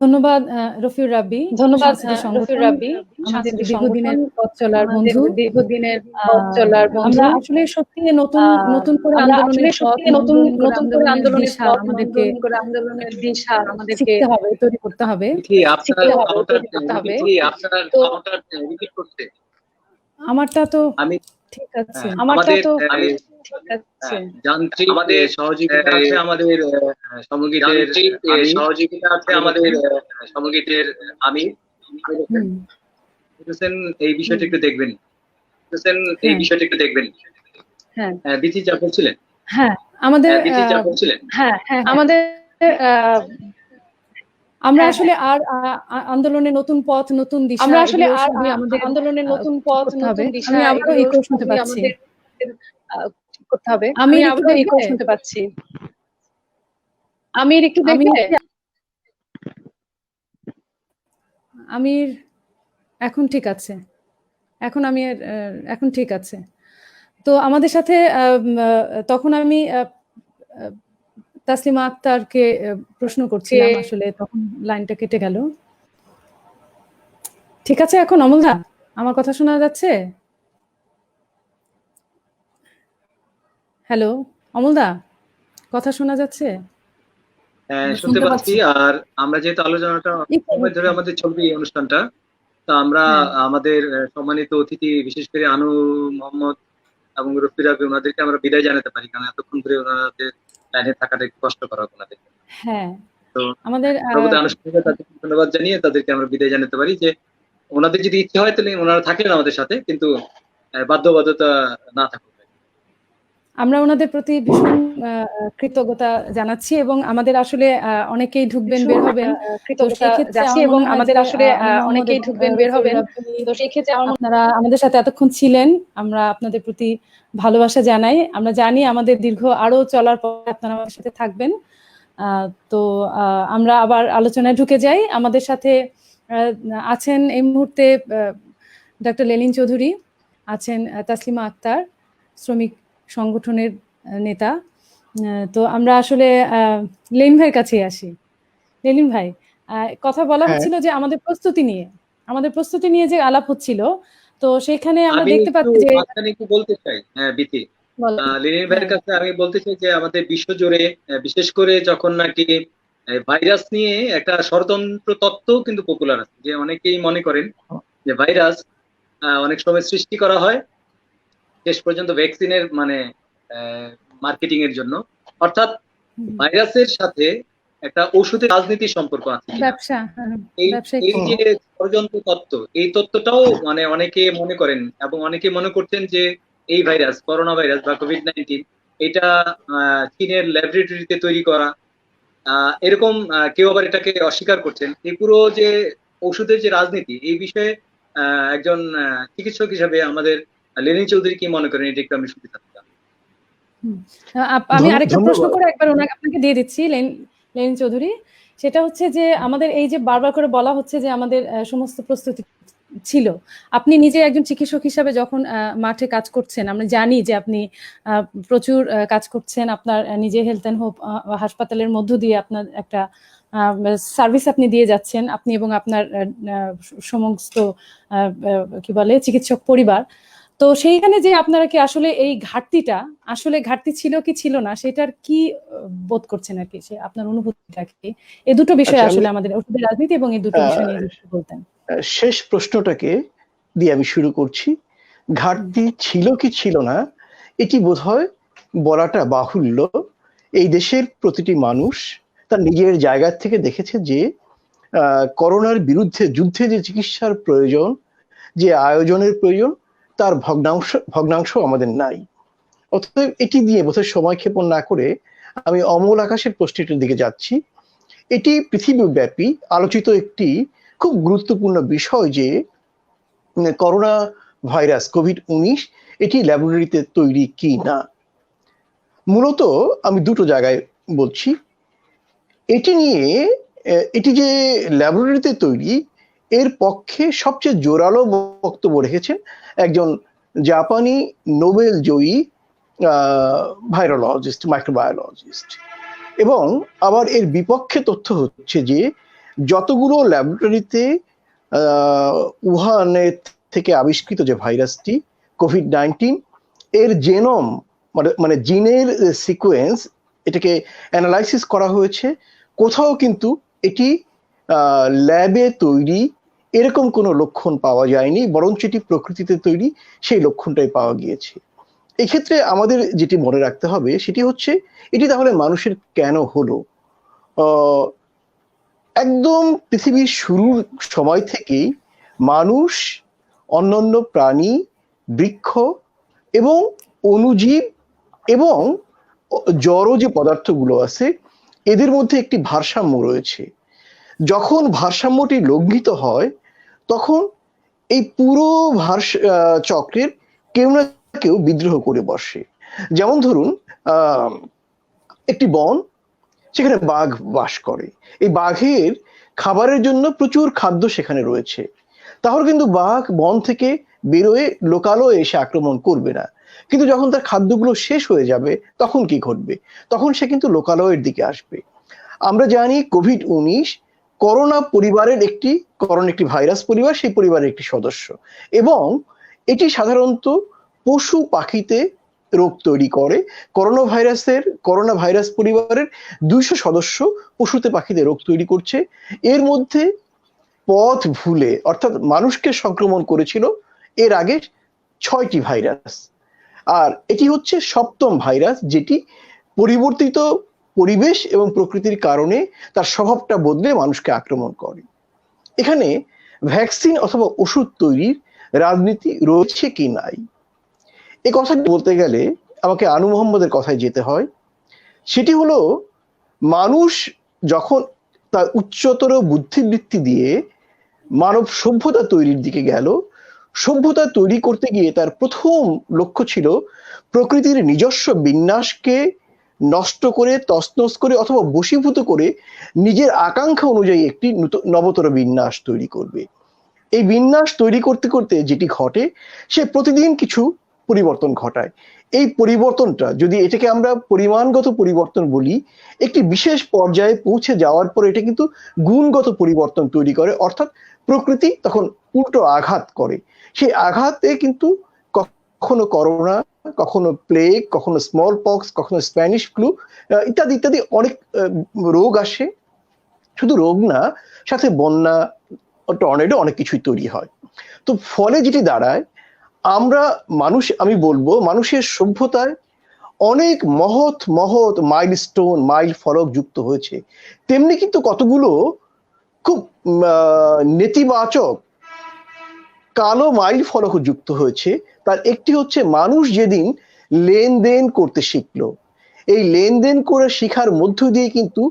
ধন্যবাদ রফিউর রাব্বি। ধন্যবাদ রফিউর রাব্বি, আমাদের দীর্ঘদিনের পথ চলার বন্ধু। আমরা আসলে সত্যি নতুন করে আন্দোলনের দিশা আমাদেরকে শিখতে হবে, তৈরি করতে হবে। আমারটা তো ঠিক আছে, যান্ত্রিক সহযোগিতা আছে আমাদের সমগীতের আমির। এই বিষয়টা একটু দেখবেন, হ্যাঁ বিথি যা বলছিলেন। হ্যাঁ, আমাদের আমরা আসলে আর আন্দোলনের নতুন পথ, নতুন দিশা, আমরা আসলে আর আমাদের আন্দোলনের নতুন পথ, নতুন দিশা, আমি আবারও ইকো শুনতে পাচ্ছি। করতে হবে। আমি আবারও ইকো শুনতে পাচ্ছি। আমির একটু দেখবে? আমির এখন ঠিক আছে, এখন ঠিক আছে। তো আমাদের সাথে তখন আমি তাসলিমা আক্তারকে প্রশ্ন করছিলাম, আসলে তখন লাইনটা কেটে গেল। ঠিক আছে, এখন অমলদা আমার কথা শোনা যাচ্ছে? হ্যালো অমলদা, কথা শোনা যাচ্ছে? হ্যাঁ, শুনতে পাচ্ছি। আর আমরা যেহেতু আলোচনাটা সময় ধরে আমাদের চলবে এই অনুষ্ঠানটা, তো আমরা আমাদের সম্মানিত অতিথি, বিশেষ করে আনু মোহাম্মদ এবং রফি রাব্বি, ওনাদেরকে আমরা বিদায় জানাতে পারি, কারণ এতক্ষণ ধরে ওনাদের লাইনে থাকাটা একটু কষ্টকর ওনাদের। হ্যাঁ, তো আমাদের আনুষ্ঠানিকভাবে তাদেরকে ধন্যবাদ জানিয়ে তাদেরকে আমরা বিদায় জানাতে পারি, যে ওনাদের যদি ইচ্ছে হয় তাহলে ওনারা থাকলেন আমাদের সাথে, কিন্তু বাধ্যবাধকতা না থাকুক। আমরা ওনাদের প্রতি ভীষণ কৃতজ্ঞতা জানাচ্ছি, and আমাদের আসলে অনেকেই ঢুকবেন বের হবেন, কৃতজ্ঞতা জানাচ্ছি, এবং আমাদের আসলে অনেকেই ঢুকবেন বের হবেন। তো সেই ক্ষেত্রে আপনারা আমাদের সাথে এতক্ষণ ছিলেন, আমরা আপনাদের প্রতি ভালোবাসা জানাই। আমরা জানি আমাদের দীর্ঘ আরো চলার পর আপনারা আমাদের সাথে থাকবেন। তো আমরা আবার আলোচনায় ঢুকে যাই। আমাদের সাথে আছেন এই মুহূর্তে ডক্টর লেলিন চৌধুরী, আছেন তাসলিমা আক্তার, শ্রমিক সংগঠনের নেতা। তো আমরা আসলে লেলিন ভাইয়ের কাছে আসি। লেলিন ভাই, কথা বলা হচ্ছিল যে আমাদের প্রস্তুতি নিয়ে যে আলাপ হচ্ছিল, তো সেখানে আমরা দেখতে পাচ্ছি যে একটু বলতে চাই। হ্যাঁ বিথি, লেলিন ভাইয়ের কাছে আমি বলতে চাই যে আমাদের বিশ্বজুড়ে, বিশেষ করে যখন নাকি ভাইরাস নিয়ে একটা ষড়যন্ত্র তত্ত্ব কিন্তু পপুলার আছে, যে অনেকেই মনে করেন যে ভাইরাস অনেক সময় সৃষ্টি করা হয় শেষ পর্যন্ত ভ্যাকসিনের মার্কেটিং এর জন্য, অর্থাৎ ভাইরাসের সাথে একটা ওষুধের রাজনীতির সম্পর্ক আছে। এই যে ষড়যন্ত্র তত্ত্ব, এই তত্ত্বটাও অনেকে মনে করেন, এবং অনেকে মনে করছেন যে এই ভাইরাস, করোনা ভাইরাস বা কোভিড-19, এটা চীনের ল্যাবরেটরিতে তৈরি করা, এরকম কেউ আবার এটাকে অস্বীকার করছেন। এই পুরো যে ওষুধের যে রাজনীতি, এই বিষয়ে একজন চিকিৎসক হিসাবে আমাদের লেলিন চৌধুরী কি মনে করেন, এটা একটু আমি শুনতে চাচ্ছিলাম। আমি আরেকটা প্রশ্ন করে একবার আপনাকে দিয়ে দিচ্ছি লেলিন চৌধুরী। সেটা হচ্ছে যে আমাদের এই যে বারবার করে বলা হচ্ছে যে আমাদের সমস্ত প্রস্তুতি ছিল, আপনি নিজে একজন চিকিৎসক হিসাবে যখন মাঠে কাজ করছেন, আমরা জানি যে আপনি প্রচুর কাজ করছেন, আপনার নিজে হেলথ অ্যান্ড হোপ হাসপাতালের মধ্য দিয়ে আপনার একটা সার্ভিস আপনি দিয়ে যাচ্ছেন, আপনি এবং আপনার সমস্ত কি বলে চিকিৎসক পরিবার। তো সেইখানে যে আপনারা কি আসলে এই ঘাটতিটা আসলে ঘাটতি ছিল কি ছিল না, সেটার কি বোধ করছেন আর কি, সে আপনার অনুভূতিটা কি? এই দুটো বিষয় আসলে আমাদের ওষুধের রাজনীতি এবং এই দুটো বিষয় নিয়ে বলতেন। শেষ প্রশ্নটাকে দিয়ে আমি শুরু করছি। ঘাটতি ছিল কি ছিল না, এটি বোধহয় বলাটা বাহুল্য। এই দেশের প্রতিটি মানুষ তার নিজের জায়গা থেকে দেখেছে যে করোনার বিরুদ্ধে যুদ্ধে যে চিকিৎসার প্রয়োজন, যে আয়োজনের প্রয়োজন, তার ভগ্নাংশ আমাদের নাই। অতএব এটি দিয়ে বোধহয় সময় ক্ষেপণ না করে আমি অমল আকাশের প্রশ্নটির দিকে যাচ্ছি। এটি পৃথিবীব্যাপী আলোচিত একটি খুব গুরুত্বপূর্ণ বিষয় যে করোনা ভাইরাস কোভিড-19 এটি ল্যাবরেটরিতে তৈরি কি না। মূলত আমি দুটো জায়গায় বলছি। এটি নিয়ে এটি যে ল্যাবরেটরিতে তৈরি, এর পক্ষে সবচেয়ে জোরালো বক্তব্য রেখেছেন একজন জাপানি নোবেল জয়ী ভাইরোলজিস্ট, মাইক্রোবায়োলজিস্ট। এবং আবার এর বিপক্ষে তথ্য হচ্ছে যে যতগুলো ল্যাবরেটরিতে উহানের থেকে আবিষ্কৃত যে ভাইরাসটি কোভিড-19, এর জেনোম মানে জিনের সিকোয়েন্স, এটাকে অ্যানালাইসিস করা হয়েছে, কোথাও কিন্তু এটি ল্যাবে তৈরি এরকম কোনো লক্ষণ পাওয়া যায়নি, বরঞ্চ এটি প্রকৃতিতে তৈরি সেই লক্ষণটাই পাওয়া গিয়েছে। এক্ষেত্রে আমাদের যেটি মনে রাখতে হবে সেটি হচ্ছে এটি তাহলে মানুষের কেন হলো। একদম পৃথিবীর শুরুর সময় থেকেই মানুষ, অন্যান্য প্রাণী, বৃক্ষ এবং অণুজীব এবং জড় যে পদার্থগুলো আছে এদের মধ্যে একটি ভারসাম্য রয়েছে। যখন ভারসাম্যটি লঙ্ঘিত হয় তখন এই পুরো চক্রের কেউ না কেউ বিদ্রোহ করে বসে। যেমন ধরুন একটি বন, সেখানে বাঘ বাস করে, এই বাঘের খাবারের জন্য প্রচুর খাদ্য সেখানে রয়েছে, তাহলে কিন্তু বাঘ বন থেকে বেরোয় লোকালয়ে এসে আক্রমণ করবে না। কিন্তু যখন তার খাদ্যগুলো শেষ হয়ে যাবে তখন কি ঘটবে? তখন সে কিন্তু লোকালয়ের দিকে আসবে। আমরা জানি কোভিড-19 করোনা পরিবারের একটি ভাইরাস পরিবার, সেই পরিবারের একটি সদস্য, এবং এটি সাধারণত পশু পাখিতে রোগ তৈরি করে। করোনা ভাইরাস পরিবারের 200 সদস্য পশুতে পাখিতে রোগ তৈরি করছে। এর মধ্যে পথ ভুলে অর্থাৎ মানুষকে সংক্রমণ করেছিল এর আগে 6টি ভাইরাস, আর এটি হচ্ছে 7ম ভাইরাস, যেটি পরিবর্তিত পরিবেশ এবং প্রকৃতির কারণে তার স্বভাবটা বদলে মানুষকে আক্রমণ করে। এখানে ভ্যাকসিন অথবা ওষুধ তৈরির রাজনীতি রয়েছে কি নাই, এ কথাটি বলতে গেলে আমাকে আনু মোহাম্মদের কথায় যেতে হয়। সেটি হলো, মানুষ যখন তার উচ্চতর বুদ্ধিবৃত্তি দিয়ে মানব সভ্যতা তৈরির দিকে গেল, সভ্যতা তৈরি করতে গিয়ে তার প্রথম লক্ষ্য ছিল প্রকৃতির নিজস্ব বিন্যাসকে নষ্ট করে, তছনছ করে অথবা বশীভূত করে নিজের আকাঙ্ক্ষা অনুযায়ী একটি নবতর বিন্যাস তৈরি করবে। এই বিন্যাস তৈরি করতে করতে যেটি ঘটে, সে প্রতিদিন কিছু পরিবর্তন ঘটায়। এই পরিবর্তনটা, যদি এটাকে আমরা পরিমাণগত পরিবর্তন বলি, একটি বিশেষ পর্যায়ে পৌঁছে যাওয়ার পর এটা কিন্তু গুণগত পরিবর্তন তৈরি করে, অর্থাৎ প্রকৃতি তখন উল্টো আঘাত করে। সেই আঘাতে কিন্তু কখনো করোনা, কখনো প্লেগ, কখনো স্মল পক্স, কখনো স্প্যানিশ ফ্লু ইত্যাদি ইত্যাদি অনেক রোগ আসে। শুধু রোগ না, সাথে বন্যা, টর্নেডো, অনেক কিছুই তৈরি হয়। তো ফলে যেটি দাঁড়ায়, আমি বলবো মানুষের সভ্যতায় অনেক মহৎ মহৎ মাইলস্টোন, মাইল ফলক যুক্ত হয়েছে, তেমনি কিন্তু কতগুলো খুব নেতিবাচক কালো মাইল ফলক যুক্ত হয়েছে। তার একটি হচ্ছে মানুষ যেদিন লেনদেন করতে শিখলো, এই লেনদেন করে শিখার মধ্য দিয়ে কিন্তু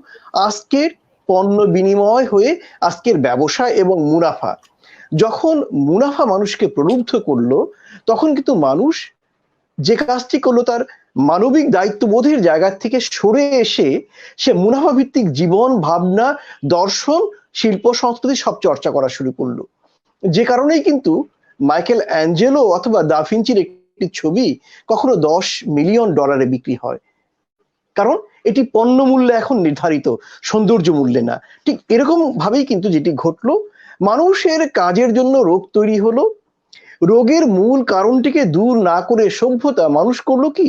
আজকের পণ্য বিনিময় হয়ে আজকের ব্যবসা এবং মুনাফা। যখন মুনাফা মানুষকে প্রলুব্ধ করলো, তখন কিন্তু মানুষ যে কাজটি করলো তার মানবিক দায়িত্ববোধের জায়গা থেকে সরে এসে সে মুনাফা ভিত্তিক জীবন, ভাবনা, দর্শন, শিল্প, সংস্কৃতি সব চর্চা করা শুরু করলো। যে কারণেই কিন্তু মাইকেল অ্যাঞ্জেলো অথবা দা ভিঞ্চির একটি ছবি কখনো $10 মিলিয়ন বিক্রি হয়, কারণ এটি পণ্য মূল্যে এখন নির্ধারিত, সৌন্দর্য মূল্যে না। ঠিক এরকম ভাবেই কিন্তু যেটি ঘটলো, মানুষের কাজের জন্য রোগ তৈরি হলো। রোগের মূল কারণটিকে দূর না করে সভ্যতা মানুষ করলো কি,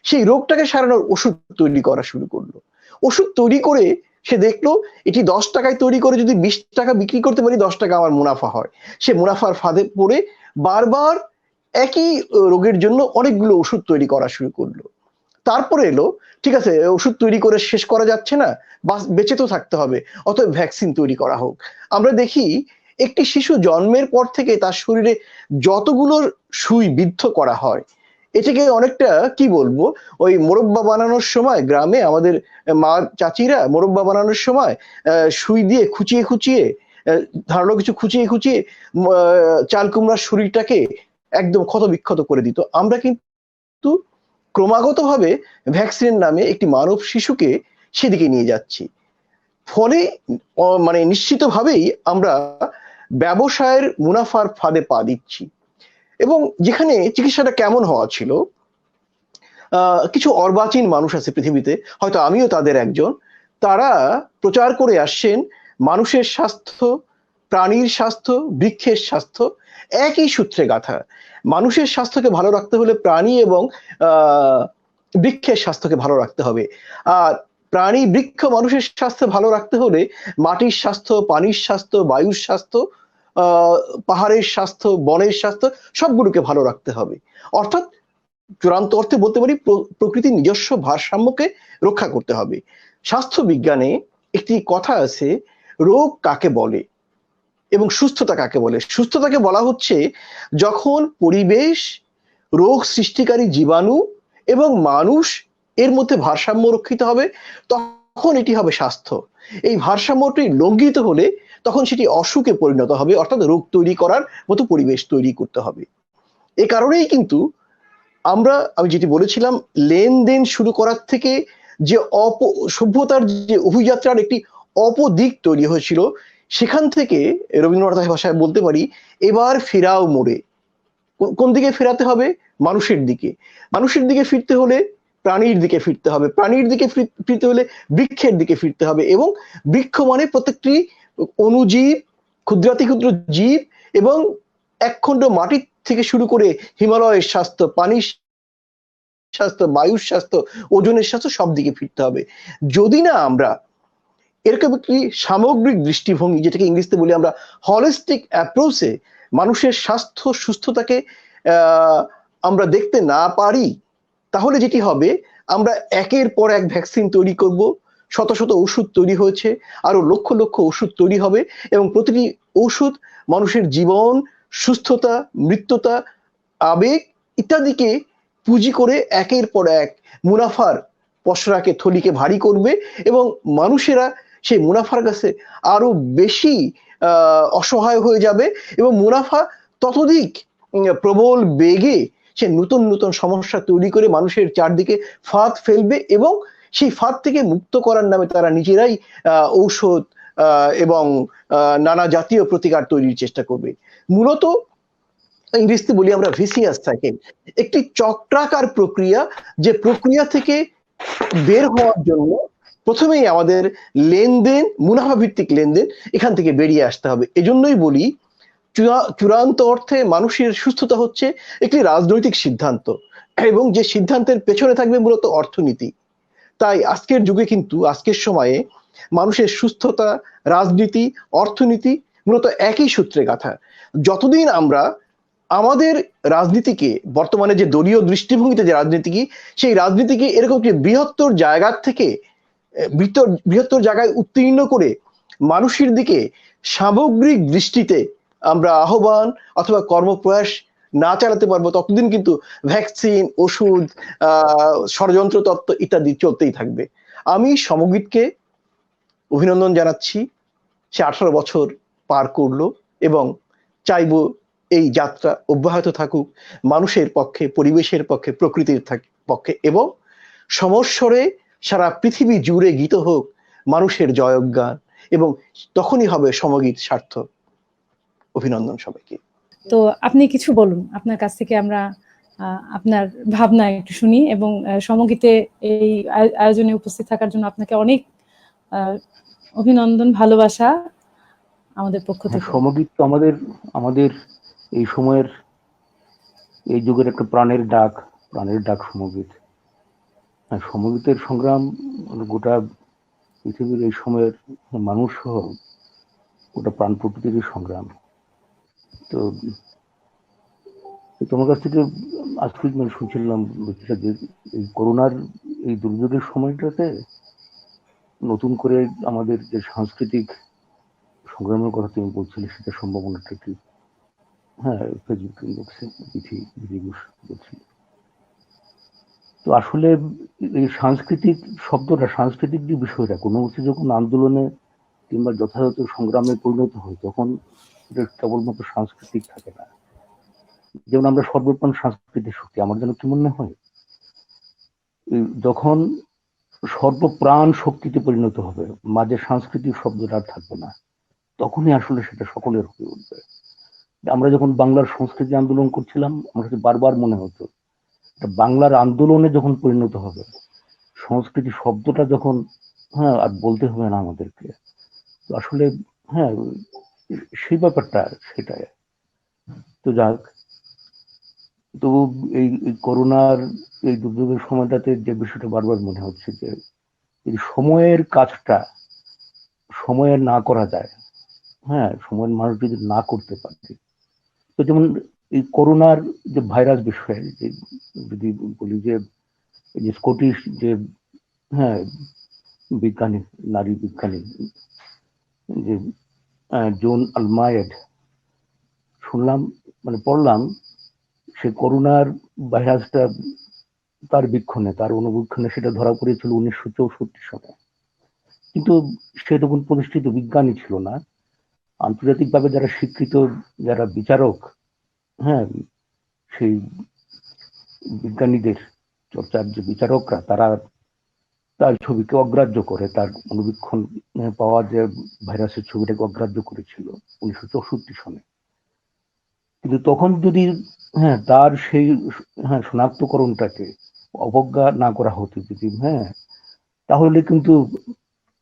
সেই রোগটাকে সারানোর ওষুধ তৈরি করা শুরু করলো। ওষুধ তৈরি করে সে দেখলো এটি 10 টাকায় তৈরি করে যদি 20 টাকা বিক্রি করতে পারি, 10 টাকা আমার মুনাফা হয়। সে মুনাফার ফাঁদে পড়ে বারবার একই রোগের জন্য অনেকগুলো ওষুধ তৈরি করা শুরু করলো। তারপরে এলো, ঠিক আছে, ওষুধ তৈরি করে শেষ করা যাচ্ছে না, বেঁচে তো থাকতে হবে, অতএব ভ্যাকসিন তৈরি করা হোক। আমরা দেখি একটি শিশু জন্মের পর থেকে তার শরীরে যতগুলো সুই বিদ্ধ করা হয়, এটাকে অনেকটা কি বলবো, ওই মোরব্বা বানানোর সময় গ্রামে আমাদের মা চাচিরা মোরব্বা বানানোর সময় সুই দিয়ে খুঁচিয়ে খুঁচিয়ে ধারালো কিছু খুঁচিয়ে খুঁচিয়ে চাল কুমড়ার শরীরটাকে একদম ক্ষত বিক্ষত করে দিত। আমরা কিন্তু ক্রমাগতভাবে ভ্যাকসিনের নামে একটি মানব শিশুকে সেদিকে নিয়ে যাচ্ছি। ফলে মানে নিশ্চিতভাবেই আমরা ব্যবসায়ের মুনাফার ফাঁদে পা দিচ্ছি। এবং যেখানে চিকিৎসাটা কেমন হওয়া ছিল, কিছু অর্বাচীন মানুষ আছে পৃথিবীতে, হয়তো আমিও তাদের একজন, তারা প্রচার করে আসছেন মানুষের স্বাস্থ্য, প্রাণীর স্বাস্থ্য, বৃক্ষের স্বাস্থ্য একই সূত্রে গাঁথা। মানুষের স্বাস্থ্যকে ভালো রাখতে হলে প্রাণী এবং বৃক্ষের স্বাস্থ্যকে ভালো রাখতে হবে। আর প্রাণী, বৃক্ষ, মানুষের স্বাস্থ্য ভালো রাখতে হলে মাটির স্বাস্থ্য, পানির স্বাস্থ্য, বায়ুর স্বাস্থ্য, পাহাড়ের স্বাস্থ্য, বনের স্বাস্থ্য সবগুলোকে ভালো রাখতে হবে। অর্থাৎ চূড়ান্ত অর্থে বলতে পারি প্রকৃতির নিজস্ব ভারসাম্যকে রক্ষা করতে হবে। স্বাস্থ্য বিজ্ঞানে একটি কথা আছে, রোগ কাকে বলে এবং সুস্থতা কাকে বলে। সুস্থতাকে বলা হচ্ছে যখন পরিবেশ, রোগ সৃষ্টিকারী জীবাণু এবং মানুষ এর মধ্যে ভারসাম্য রক্ষিত হবে, তখন এটি হবে স্বাস্থ্য। এই ভারসাম্যটি লঙ্ঘিত হলে তখন সেটি অসুখে পরিণত হবে, অর্থাৎ রোগ তৈরি করার মতো পরিবেশ তৈরি করতে হবে। এ কারণেই কিন্তু আমি যেটি বলেছিলাম, লেনদেন শুরু করার থেকে যে সভ্যতার যে অভিযাত্রার একটি অপদিক তৈরি হয়েছিল, সেখান থেকে রবীন্দ্রনাথের ভাষায় বলতে পারি, এবার ফেরাও মোড়ে। কোন দিকে ফেরাতে হবে? মানুষের দিকে। মানুষের দিকে ফিরতে হলে প্রাণীর দিকে ফিরতে হবে, প্রাণীর দিকে ফিরতে হলে বৃক্ষের দিকে ফিরতে হবে। এবং বৃক্ষ মানে প্রত্যেকটি অণুজীব, ক্ষুদ্রাতি ক্ষুদ্র জীব এবং একখণ্ড মাটির থেকে শুরু করে হিমালয়ের স্বাস্থ্য, পানির স্বাস্থ্য, বায়ুর স্বাস্থ্য, ওজনের স্বাস্থ্য সব দিকে ফিরতে হবে। যদি না আমরা এরকম একটি সামগ্রিক দৃষ্টিভঙ্গি, যেটাকে ইংরেজিতে বলি আমরা হলিস্টিক অ্যাপ্রোচে মানুষের স্বাস্থ্য সুস্থতাকে আমরা দেখতে না পারি, তাহলে যেটি হবে, আমরা একের পর এক ভ্যাকসিন তৈরি করব, শত শত ওষুধ তৈরি হয়েছে, আরো লক্ষ লক্ষ ওষুধ তৈরি হবে, এবং প্রতিটি ওষুধ মানুষের জীবন, সুস্থতা, মৃত্যুতা, আবেগ ইত্যাদিকে পুঁজি করে একের পর এক মুনাফার পসরাকে, থলিকে ভারী করবে, এবং মানুষেরা সেই মুনাফার কাছে আরো বেশি অসহায় হয়ে যাবে, এবং মুনাফা ততোধিক প্রবল বেগে সে নতুন নতুন সমস্যা তৈরি করে মানুষের চারদিকে ফাঁদ ফেলবে, এবং সেই ফাঁদ থেকে মুক্ত করার নামে তারা নিজেরাই ঔষধ এবং নানা জাতীয় প্রতিকার তৈরির চেষ্টা করবে। মূলত ইংরেজিতে বলি আমরা ভিসিয়াস সাইকেল, একটি চক্রাকার প্রক্রিয়া, যে প্রক্রিয়া থেকে বের হওয়ার জন্য প্রথমেই আমাদের লেনদেন, মুনাফা ভিত্তিক লেনদেন, এখান থেকে বেরিয়ে আসতে হবে। এজন্যই বলি চূড়ান্ত অর্থে মানুষের সুস্থতা হচ্ছে একটি রাজনৈতিক সিদ্ধান্ত, এবং যে সিদ্ধান্তের পেছনে থাকবে মূলত অর্থনীতি। তাই আজকের যুগে কিন্তু, আজকের সময়ে মানুষের সুস্থতা, রাজনীতি, অর্থনীতি মূলত একই সূত্রে গাঁথা। যতদিন আমরা আমাদের রাজনীতিকে, বর্তমানে যে দলীয় দৃষ্টিভঙ্গিতে যে রাজনীতিকে, সেই রাজনীতিকে এরকম একটি বৃহত্তর জায়গার থেকে বৃহত্তর জায়গায় উত্তীর্ণ করে মানুষের দিকে সামগ্রিক দৃষ্টিতে আমরা আহ্বান অথবা কর্মপ্রয়াস না চালাতে পারবো, ততদিন কিন্তু ভ্যাকসিন, ওষুধ, ষড়যন্ত্র তত্ত্ব ইত্যাদি চলতেই থাকবে। আমি সমগীতকে অভিনন্দন জানাচ্ছি, সে 18 বছর পার করলো, এবং চাইবো এই যাত্রা অব্যাহত থাকুক মানুষের পক্ষে, পরিবেশের পক্ষে, প্রকৃতির পক্ষে, এবং সমস্বরে সারা পৃথিবী জুড়ে গীত হোক মানুষের জয়গান, এবং তখনই হবে সমগীত সার্থক। অভিনন্দন সবাইকে। তো আপনি কিছু বলুন, আপনার কাছ থেকে আমরা আপনার ভাবনা একটু শুনি, এবং সমগীতে এই আয়োজনে উপস্থিত থাকার জন্য আপনাকে অনেক অভিনন্দন, ভালোবাসা আমাদের পক্ষ থেকে। সমগীত তো আমাদের এই সময়ের, এই যুগের একটা প্রাণের ডাক সমগীত। সমগীতের সংগ্রাম গোটা পৃথিবীর এই সময়ের মানুষ সহ গোটা প্রাণ প্রকৃতির সংগ্রাম। তো তোমার কাছ থেকে আজকে শুনছিলাম যে এই করোনার এই দুর্যোগের সময়টাতে নতুন করে আমাদের যে সাংস্কৃতিক সংগ্রামের কথা তুমি বলছিলে, সেটা সম্ভাবনাটা কি? হ্যাঁ, ফেসবুক ইনবক্সে বিধি ঘোষ বলছিল। তো আসলে এই সাংস্কৃতিক শব্দটা, সাংস্কৃতিক যে বিষয়টা, কোনো কিছু যখন আন্দোলনে কিংবা যথাযথ সংগ্রামে পরিণত হয় তখন এটা কেবলমাত্র সাংস্কৃতিক থাকে না। যেমন আমরা সর্বপ্রাণ সাংস্কৃতিক শক্তি, আমার যেন কি মনে হয় যখন সর্বপ্রাণ শক্তিতে পরিণত হবে, মাঝে সাংস্কৃতিক শব্দটা আর থাকবে না, তখনই আসলে সেটা সকলের হয়ে উঠবে। আমরা যখন বাংলার সংস্কৃতি আন্দোলন করছিলাম, আমার কাছে বারবার মনে হতো বাংলার আন্দোলনে যখন পরিণত হবে, সংস্কৃতি শব্দটা যখন, হ্যাঁ, আর বলতে হবে না আমাদেরকে, আসলে, হ্যাঁ, সেই ব্যাপারটা সেটাই। তো যাক, তো এই করোনার এই দুর্যোগের সময়টাতে যে বিষয়টা বারবার মনে হচ্ছে যে এই সময়ের কাজটা সময়ের না করা যায়, হ্যাঁ, সময়ের মানুষ যদি না করতে পারে। তো যেমন এই করোনার যে ভাইরাস বিষয়ে যে যদি বলি যে এই যে স্কটিশ যে, হ্যাঁ, বিজ্ঞানী, নারী বিজ্ঞানী যে জোন আলমায়েড, শুনলাম, মানে পড়লাম, সে করোনার ভাইরাসটা তার বীক্ষণে, তার অনুবীক্ষণে সেটা ধরা পড়েছিল 1964 সালে। কিন্তু সে তখন প্রতিষ্ঠিত বিজ্ঞানী ছিল না। আন্তর্জাতিকভাবে যারা স্বীকৃত, যারা বিচারক, হ্যাঁ, সেই বিজ্ঞানীদের চর্চার যে বিচারকরা, তারা তার ছবিকে অগ্রাহ্য করে, তার অনুবীক্ষণ পাওয়া যে ভাইরাসের ছবিটাকে অগ্রাহ্য করেছিল 1964 সনে। কিন্তু তখন যদি, হ্যাঁ, তার সেই, হ্যাঁ, শনাক্তকরণটাকে অবজ্ঞা না করা হতো, যদি, হ্যাঁ, তাহলে কিন্তু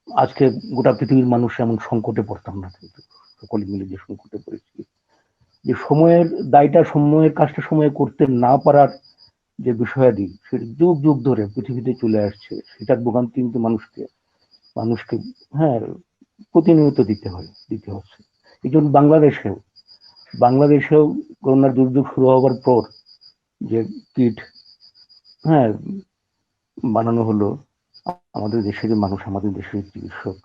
আজকে গোটা পৃথিবীর মানুষ এমন সংকটে পড়তাম না। কিন্তু সকলে মিলে যে সংকটে পড়েছি, যে সময়ের দায়টা, সময়ের কাজটা সময়ে করতে না পারার যে বিষয়াদি, সেটা যুগ যুগ ধরে পৃথিবীতে চলে আসছে, সেটার ভোগান্তি কিন্তু মানুষকে, হ্যাঁ, প্রতিনিয়ত দিতে হচ্ছে। এই জন্য বাংলাদেশেও করোনার দুর্যোগ শুরু হওয়ার পর যে কিট, হ্যাঁ, বানানো হলো, আমাদের দেশের মানুষ, আমাদের দেশের চিকিৎসক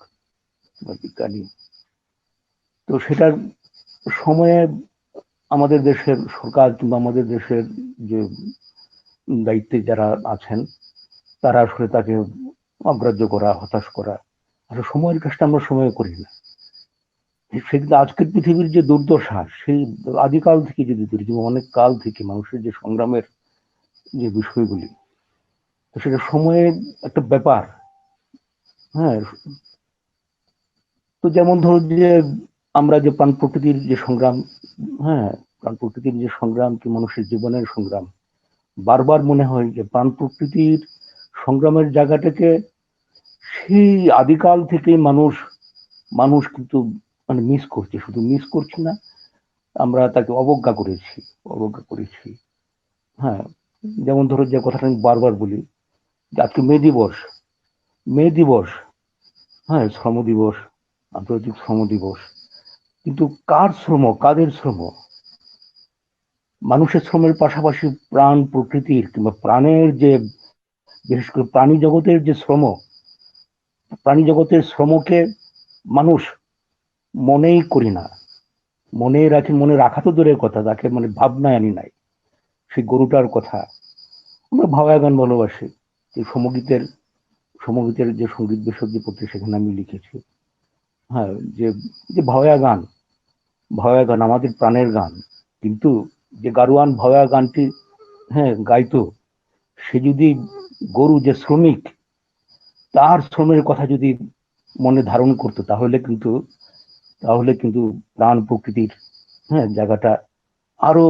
বা বিজ্ঞানী, তো সেটার সময়ে আমাদের দেশের সরকার কিংবা আমাদের দেশের যে দায়িত্বে যারা আছেন, তারা আসলে তাকে অগ্রাহ্য করা, হতাশ করা, আসলে সময়ের কাজটা আমরা সময়ে করি না। সেক্ষেত্রে আজকের পৃথিবীর যে দুর্দশা, সেই আদিকাল থেকে যদি ধরি, যেমন অনেক কাল থেকে মানুষের যে সংগ্রামের যে বিষয়গুলি, তো সেটা সময়ের একটা ব্যাপার। হ্যাঁ, তো যেমন ধরো যে আমরা যে প্রাণ প্রকৃতির যে সংগ্রাম, হ্যাঁ, প্রাণ প্রকৃতির যে সংগ্রাম কি মানুষের জীবনের সংগ্রাম, বারবার মনে হয় যে প্রাণ প্রকৃতির সংগ্রামের জায়গাটাকে সেই আদিকাল থেকে মানুষ কিন্তু মানে মিস করছে, শুধু মিস করছি না, আমরা তাকে অবজ্ঞা করেছি। হ্যাঁ, যেমন ধরো যে কথাটা আমি বারবার বলি, আজকে মে দিবস, হ্যাঁ, শ্রম দিবস, আন্তর্জাতিক শ্রম দিবস, কিন্তু কার শ্রম, কাদের শ্রম? মানুষের শ্রমের পাশাপাশি প্রাণ প্রকৃতির কিংবা প্রাণের যে, বিশেষ করে প্রাণী জগতের শ্রমকে মানুষ মনেই করি না, মনে রাখা তো দূরের কথা, তাকে মানে ভাবনায় আনি নাই। সেই গরুটার কথা আমরা ভাওয়া গান ভালোবাসি, যে সমগীতের যে সঙ্গীত বিষয়ক যে পত্রিকা, সেখানে আমি লিখেছি, হ্যাঁ, যে যে ভাওয়া গান আমাদের প্রাণের গান, কিন্তু যে গারোয়ান ভাওয়া গানটি, হ্যাঁ, গাইতো, সে যদি গরু, যে শ্রমিক, তার শ্রমের কথা যদি মনে ধারণ করতো, তাহলে কিন্তু প্রাণ প্রকৃতির, হ্যাঁ, জায়গাটা আরো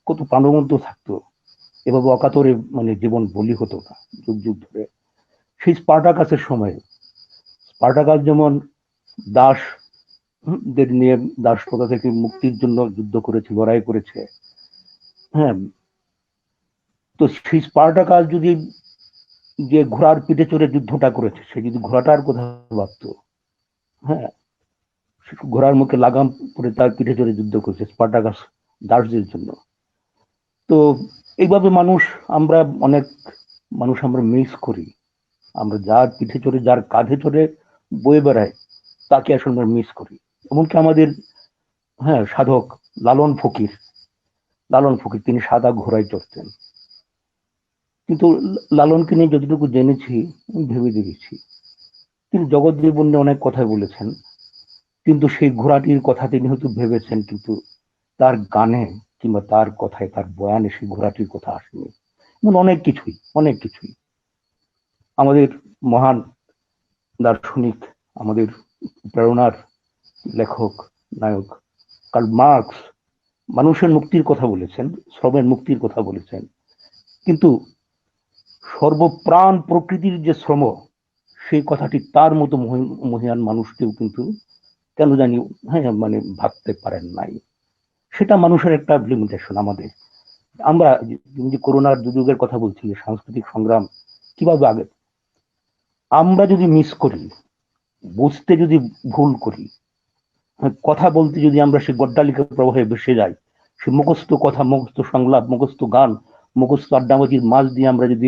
কত প্রাণবন্ত থাকতো, এভাবে অকাতরে মানে জীবন বলি হতো না যুগ যুগ ধরে। সেই স্পার্টাকাস যেমন দাসদের নিয়ে, দাস প্রথা থেকে মুক্তির জন্য যুদ্ধ করেছে, লড়াই করেছে, হ্যাঁ, তো সেই স্পার্টাকাস যদি, যে ঘোড়ার পিঠে চড়ে যুদ্ধটা করেছে, সে যদি ঘোড়াটার কথা ভাবতো, হ্যাঁ, ঘোড়ার মুখে লাগাম পরে তার পিঠে চড়ে যুদ্ধ করেছে স্পার্টাকাস দাসদের জন্য। তো এইভাবে অনেক মানুষ আমরা মিস করি, আমরা যার পিঠে চড়ে, যার কাঁধে চড়ে বয়ে বেড়ায়, তাকে আসলে আমরা মিস করি। এমনকি আমাদের, হ্যাঁ, সাধক লালন ফকির তিনি সাদা ঘোড়ায় চড়তেন। কিন্তু লালনকে নিয়ে যতটুকু জেনেছি ভেবে দেখেছি, তিনি জগৎ জীবন নিয়ে অনেক কথাই বলেছেন, কিন্তু সেই ঘোড়াটির কথা তিনি হয়তো ভেবেছেন, কিন্তু তার গানে কিংবা তার কথায়, তার বয়ানে সেই ঘোড়াটির কথা আসেনি। এমন অনেক কিছুই, অনেক কিছুই। আমাদের মহান দার্শনিক, আমাদের প্রেরণার লেখক, নায়ক কার্ল মার্কস মানুষের মুক্তির কথা বলেছেন, শ্রমের মুক্তির কথা বলেছেন, কিন্তু সর্বপ্রাণ প্রকৃতির যে শ্রম, সেই কথাটি তার মতো মহিয়ান মানুষকেও কিন্তু কেন জানি মানে ভাবতে পারেন নাই। সেটা মানুষের একটা লিমিটেশন। আমাদের আমরা যে করোনার দুর্যোগের কথা বলছি, সাংস্কৃতিক সংগ্রাম কিভাবে আগে, আমরা যদি মিস করি, বুঝতে যদি ভুল করি, কথা বলতে যদি আমরা সে গড্ডালিকা প্রবাহে ভেসে যাই, সে মুখস্থ কথা, মুখস্থ সংলাপ, মুখস্থ গান, মুখস্থ আড্ডাবাজির মাঝ দিয়ে আমরা যদি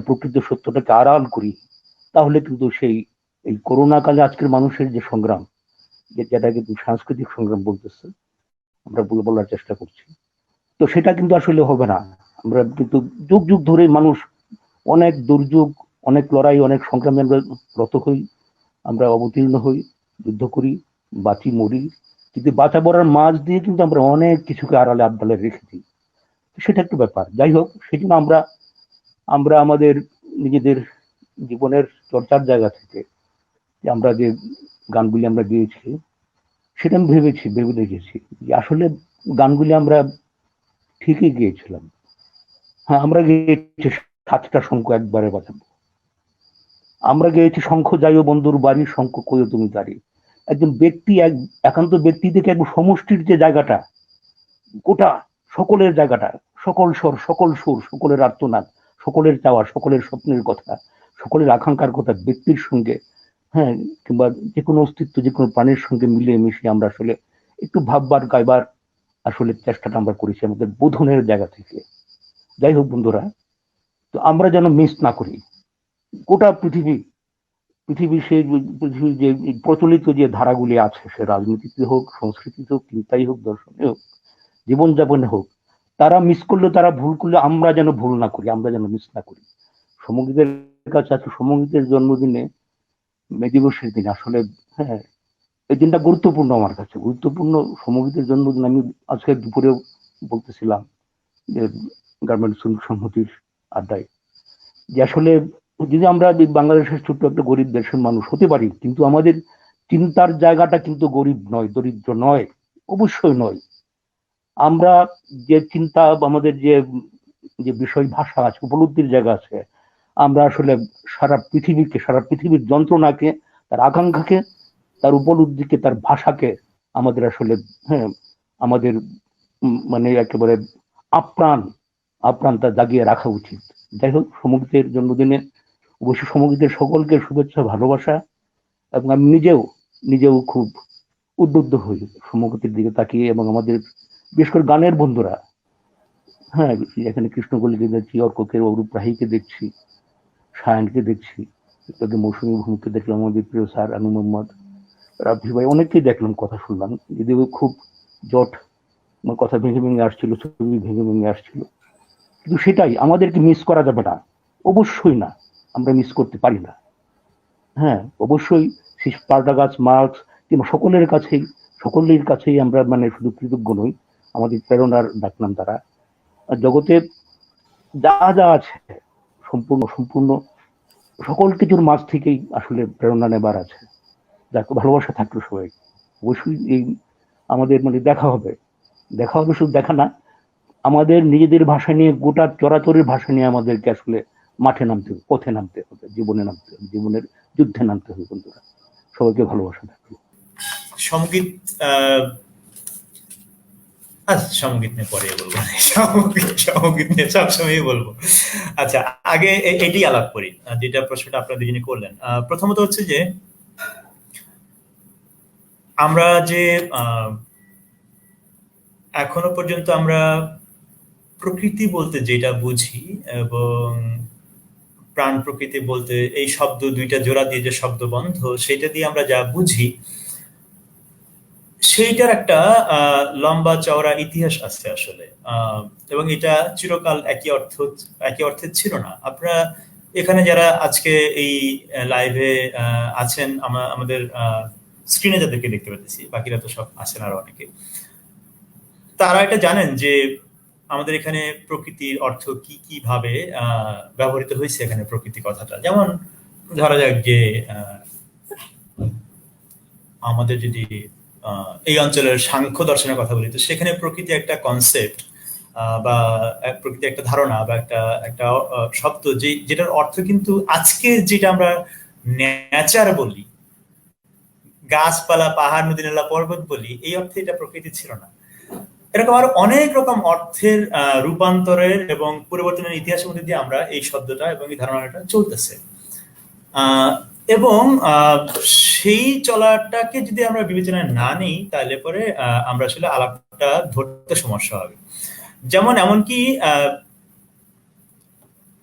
প্রকৃত সত্যটাকে আড়াল করি, তাহলে কিন্তু সেই এই করোনা কালে আজকের মানুষের যে সংগ্রাম, যেটা কিন্তু সাংস্কৃতিক সংগ্রাম বলতেছে, আমরা বলার চেষ্টা করছি, তো সেটা কিন্তু আসলে হবে না। আমরা কিন্তু যুগ যুগ ধরে মানুষ অনেক দুর্যোগ, অনেক লড়াই, অনেক সংগ্রামে আমরা রত হই, আমরা অবতীর্ণ হই, যুদ্ধ করি, বাঁচি, মরি, কিন্তু বাঁচা মরার মাঝ দিয়ে কিন্তু আমরা অনেক কিছুকে আড়ালে আবডালে রেখেছি। সেটা একটু ব্যাপার। যাই হোক, সেই জন্য আমরা আমরা আমাদের নিজেদের জীবনের চর্চার জায়গা থেকে আমরা যে গানগুলি আমরা গেয়েছি, সেটা আমি ভেবে দেখেছি যে আসলে গানগুলি আমরা ঠিকই গিয়েছিলাম। হ্যাঁ, আমরা গিয়েছি 7টা শঙ্খ একবারে বাজাবো, আমরা গিয়েছি শঙ্খ যাইও বন্ধুর বাড়ি, শঙ্খ কইও তুমি তারি। একজন ব্যক্তি, একান্ত ব্যক্তি থেকে একদম সমষ্টির যে জায়গাটা, গোটা সকলের জায়গাটা, সকল স্বর, সকল সুর, সকলের আর্তনাদ, সকলের চাওয়া, সকলের স্বপ্নের কথা, সকলের আকাঙ্ক্ষার কথা ব্যক্তির সঙ্গে, হ্যাঁ, কিংবা যে কোনো অস্তিত্ব, যে কোনো প্রাণীর সঙ্গে মিলিয়ে মিশিয়ে আমরা আসলে একটু ভাববার, গাইবার আসলে চেষ্টাটা আমরা করেছি আমাদের বোধনের জায়গা থেকে। যাই হোক বন্ধুরা, তো আমরা যেন মিস না করি গোটা পৃথিবীর সেই পৃথিবীর যে প্রচলিত যে ধারাগুলি আছে, সে রাজনীতিতে হোক, সংস্কৃতিতে হোক, চিন্তাই হোক, দর্শনে হোক, জীবনযাপনে হোক, তারা মিস করলে, তারা ভুল করলে আমরা যেন ভুল না করি, আমরা যেন মিস না করি। সমগীতের কাছে আছে, সমগীতের জন্মদিনে, মে দিবসের দিন আসলে, হ্যাঁ, এই দিনটা গুরুত্বপূর্ণ আমার কাছে, গুরুত্বপূর্ণ। সমগীতের জন্মদিন আমি আজকে দুপুরেও বলতেছিলাম যে গার্মেন্ট শ্রমিক সংহতির আড্ডায়, যে আসলে যদি আমরা বাংলাদেশের ছোট্ট একটা গরিব দেশের মানুষ হতে পারি, কিন্তু আমাদের চিন্তার জায়গাটা কিন্তু গরিব নয়, দরিদ্র নয়, অবশ্যই নয়। আমরা যে চিন্তা, আমাদের যে যে বিষয় ভাষা আছে, উপলব্ধির জায়গা আছে, আমরা আসলে সারা পৃথিবীকে, সারা পৃথিবীর যন্ত্রণাকে, তার আকাঙ্ক্ষাকে, তার উপলব্ধিকে, তার ভাষাকে আমাদের আসলে, হ্যাঁ, আমাদের মানে একেবারে আপ্রাণ তা জাগিয়ে রাখা উচিত। যাই হোক, সমগীতের জন্মদিনে অবশ্যই সমগীতের সকলকে শুভেচ্ছা, ভালোবাসা, এবং আমি নিজেও খুব উদ্বুদ্ধ হই সমগীতের দিকে তাকিয়ে, এবং আমাদের বিশেষ করে গানের বন্ধুরা, হ্যাঁ, এখানে কৃষ্ণকলিকে দেখছি, অর্ককে, অরূপ রাহিকে দেখছি, সায়নকে দেখছি, মৌসুমী ভূমিকে দেখলাম, আমাদের প্রিয় স্যার আনু মোহাম্মদ, রাব্বি ভাই, অনেককেই দেখলাম, কথা শুনলাম, যদিও খুব জট, আমার কথা ভেঙে ভেঙে আসছিল, ছবি ভেঙে ভেঙে আসছিল, কিন্তু সেটাই আমাদেরকে মিস করা যাবে না, অবশ্যই না, আমরা মিস করতে পারি না। হ্যাঁ, অবশ্যই পাল্টাগাছ, মার্কস কিংবা সকলের কাছেই আমরা মানে শুধু কৃতজ্ঞ নই, আমাদের প্রেরণার ডাকনাম তারা। আর জগতে যা যা আছে, সম্পূর্ণ সকল কিছুর মাঝ থেকেই আসলে প্রেরণা নেবার আছে। যাকে ভালোবাসা থাকলো সবাই, অবশ্যই এই আমাদের মানে দেখা হবে, শুধু দেখা না, আমাদের নিজেদের ভাষা নিয়ে, গোটা চরাচরের ভাষা নিয়ে আমাদেরকে আসলে মাঠে নামতে হবে, পথে নামতে হবে, জীবনে নামতে হবে, জীবনের যুদ্ধে নামতে হবে। বন্ধুরা, সবাইকে ভালোবাসা থাকলো। সঙ্গীত সঙ্গীত নিয়ে পরে বলবো, সঙ্গীত নিয়ে সবসময় বলবো। আচ্ছা, আগে এটি আলাপ করি, যেটা প্রশ্নটা আপনারা দুজনে করলেন। প্রথমত হচ্ছে যে আমরা যে এখনো পর্যন্ত আমরা প্রকৃতি বলতে যেটা বুঝি, এবং প্রাণ প্রকৃতি বলতে এই শব্দ দুইটা জোড়া দিয়ে যে শব্দ বন্ধ, সেটা দিয়ে আমরা যা বুঝি, সেইটার একটা লম্বা চওড়া ইতিহাস আছে আসলে, এবং এটা চিরকাল একই অর্থে ছিল না। আপনারা এখানে যারা আজকে এই লাইভে আছেন, আমাদের স্ক্রিনে যাদেরকে দেখতে পাচ্ছি, বাকিরা তো সব আছেন আরো অনেকে, তারা এটা জানেন যে আমাদের এখানে প্রকৃতির অর্থ কি কি ভাবে ব্যবহৃত হয়েছে এখানে প্রকৃতি কথাটা। যেমন ধরা যাক যে আমাদের যদি এই অঞ্চলের সাংখ্য দর্শনের কথা বলি, তো সেখানে প্রকৃতি একটা কনসেপ্ট বা প্রকৃতি একটা ধারণা বা একটা শব্দ, যেটার অর্থ কিন্তু আজকে যেটা আমরা নেচার বলি, গাছপালা, পাহাড়, নদী, নালা, পর্বত বলি, এই অর্থে এটা প্রকৃতি ছিল না। এরকম আরো অনেক রকম অর্থের রূপান্তরের এবং পরিবর্তনের ইতিহাসের মধ্যে দিয়ে আমরা এই শব্দটা এবং এই ধারণাটা চলতেছে। এবং সেই চলাটাকে যদি আমরা বিবেচনায় না নিই, তাহলে পরে আমরা আসলে আলাপটা ধরতে সমস্যা হবে। যেমন এমনকি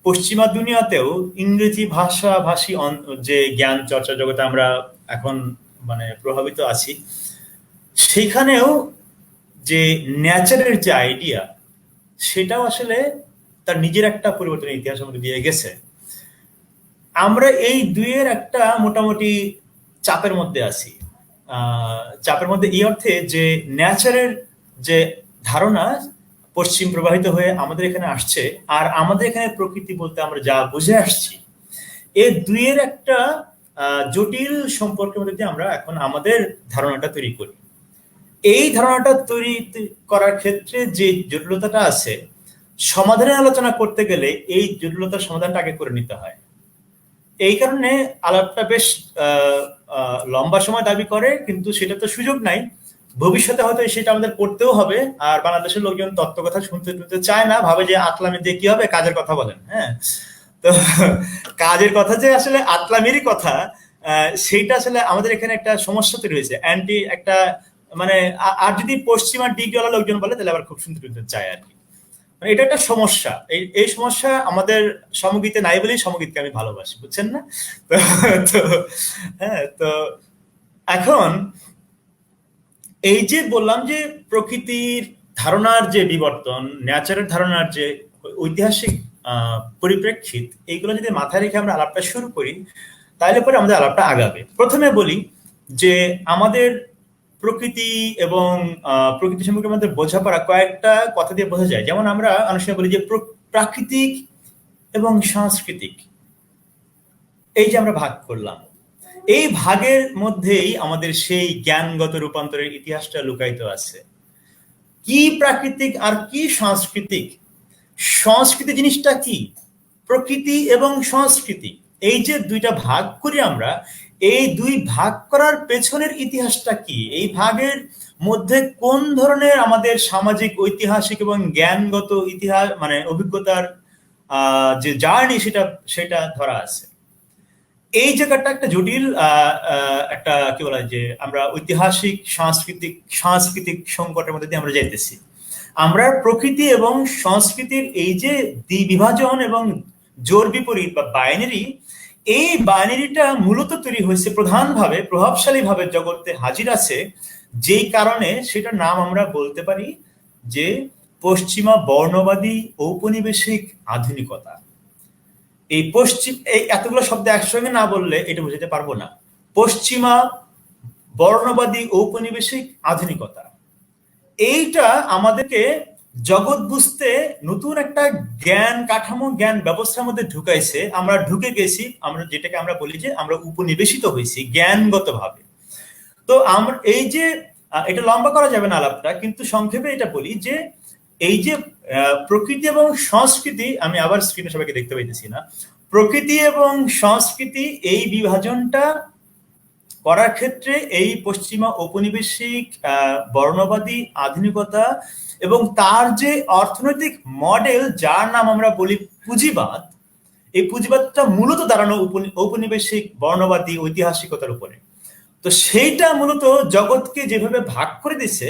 পশ্চিমা দুনিয়াতেও ইংরেজি ভাষী যে জ্ঞান চর্চা জগতে আমরা এখন মানে প্রভাবিত আছি, সেখানেও যে ন্যাচারের যে আইডিয়া, সেটাও আসলে তার নিজের একটা পরিবর্তনের ইতিহাসের মধ্যে দিয়ে গেছে। আমরা এই দুইয়ের একটা মোটামুটি চাপের মধ্যে আছি। চাপের মধ্যে এই অর্থে যে ন্যাচারের যে ধারণা পশ্চিম প্রবাহিত হয়ে আমাদের এখানে আসছে, আর আমাদের এখানে প্রকৃতি বলতে আমরা যা বুঝে আসছি, এই দুইয়ের একটা জটিল সম্পর্কের মধ্যে দিয়ে আমরা এখন আমাদের ধারণাটা তৈরি করি। এই ধারণাটা তৈরি করার ক্ষেত্রে যে জটিলতাটা আছে, সমাধানের আলোচনা করতে গেলে এই জটিলতার সমাধানটা আগে করে নিতে হয়। এই কারণে আলাপটা বেশ লম্বা সময় দাবি করে, কিন্তু সেটা তো সুযোগ নাই। ভবিষ্যতে হয়তো সেটা আমাদের করতেও হবে। আর বাংলাদেশের লোকজন তত্ত্ব কথা শুনতে চায় না, ভাবে যে আতলামি দিয়ে কি হবে, কাজের কথা বলেন। হ্যাঁ, তো কাজের কথা যে আসলে আতলামিরই কথা, সেইটা আসলে আমাদের এখানে একটা সমস্যা তৈরি হয়েছে। একটা মানে, আর যদি পশ্চিমা ডিগ্রিওয়ালা লোকজন বলে, তাহলে আবার খুব শুনতে চায় আর কি। এটা একটা সমস্যা। এই সমস্যা আমাদের সমগীতে নাই বলেই সমগীতকে আমি ভালোবাসি, বুঝছেন না? তো হ্যাঁ, তো এখন এই যে বললাম যে প্রকৃতির ধারণার যে বিবর্তন, ন্যাচারের ধারণার যে ঐতিহাসিক পরিপ্রেক্ষিত, এইগুলো যদি মাথায় রেখে আমরা আলাপটা শুরু করি, তাহলে পরে আমাদের আলাপটা আগাবে। প্রথমে বলি যে আমাদের প্রকৃতি এবং প্রকৃতি সম্পর্কে আমাদের বোঝাপড়া কয়েকটা কথা দিয়ে বোঝা যায়। যেমন আমরা অনেক সময় বলি যে প্রাকৃতিক এবং সাংস্কৃতিক, এই যে আমরা ভাগ করলাম, এই ভাগের মধ্যেই আমাদের সেই জ্ঞানগত রূপান্তরের ইতিহাসটা লুকায়িত আছে। কি প্রাকৃতিক আর কি সাংস্কৃতিক? সংস্কৃতি জিনিসটা কি? প্রকৃতি এবং সংস্কৃতি, এই যে দুইটা ভাগ করি আমরা, এই দুই ভাগ করার পেছনের ইতিহাসটা কি? এই ভাগের মধ্যে কোন ধরনের আমাদের সামাজিক, ঐতিহাসিক এবং জ্ঞানগত ইতিহাস মানে অভিজ্ঞতার যে জার্নি, সেটা ধরা আছে। এই জায়গাটা একটা জটিল একটা কি বলা হয় যে আমরা ঐতিহাসিক সাংস্কৃতিক সংকটের মধ্যে দিয়ে আমরা যাইতেছি। আমরা প্রকৃতি এবং সংস্কৃতির এই যে দ্বিবিভাজন এবং জোর বিপরীত বা বাইনারি, এই বাইনারিটা মূলত তৈরি হয়েছে প্রধানভাবে, প্রভাবশালীভাবে জগতে হাজির আছে, যেই কারণে সেটার নাম আমরা বলতে পারি যে পশ্চিমা বর্ণবাদী ঔপনিবেশিক আধুনিকতা। এই এতগুলো শব্দ একসঙ্গে না বললে এটা বুঝতে পারবো না। পশ্চিমা বর্ণবাদী ঔপনিবেশিক আধুনিকতা, এইটা আমাদেরকে জগৎ বুঝতে নতুন একটা জ্ঞান কাঠামো, জ্ঞান ব্যবস্থার মধ্যে ঢুকাইছে। আমরা ঢুকে গেছি, আমরা যেটাকে আমরা বলি যে আমরা উপনিবেশিত হয়েছি জ্ঞানগত ভাবে। তো আমরা এই যে, এটা লম্বা করা যাবে না আলাপটা, কিন্তু সংক্ষেপে এটা বলি যে এই যে প্রকৃতি এবং সংস্কৃতি, আমি আবার স্ক্রিনে সবাইকে দেখতে পাইতেছি না, প্রকৃতি এবং সংস্কৃতি এই বিভাজনটা করার ক্ষেত্রে এই পশ্চিমা ঔপনিবেশিক বর্ণবাদী আধুনিকতা এবং তার যে অর্থনৈতিক মডেল, যার নাম আমরা বলি পুঁজিবাদ, এই পুঁজিবাদটা মূলত দাঁড়ানো ঔপনিবেশিক বর্ণবাদী ঐতিহাসিকতার উপরে। তো সেইটা মূলত জগৎকে যেভাবে ভাগ করে দিছে,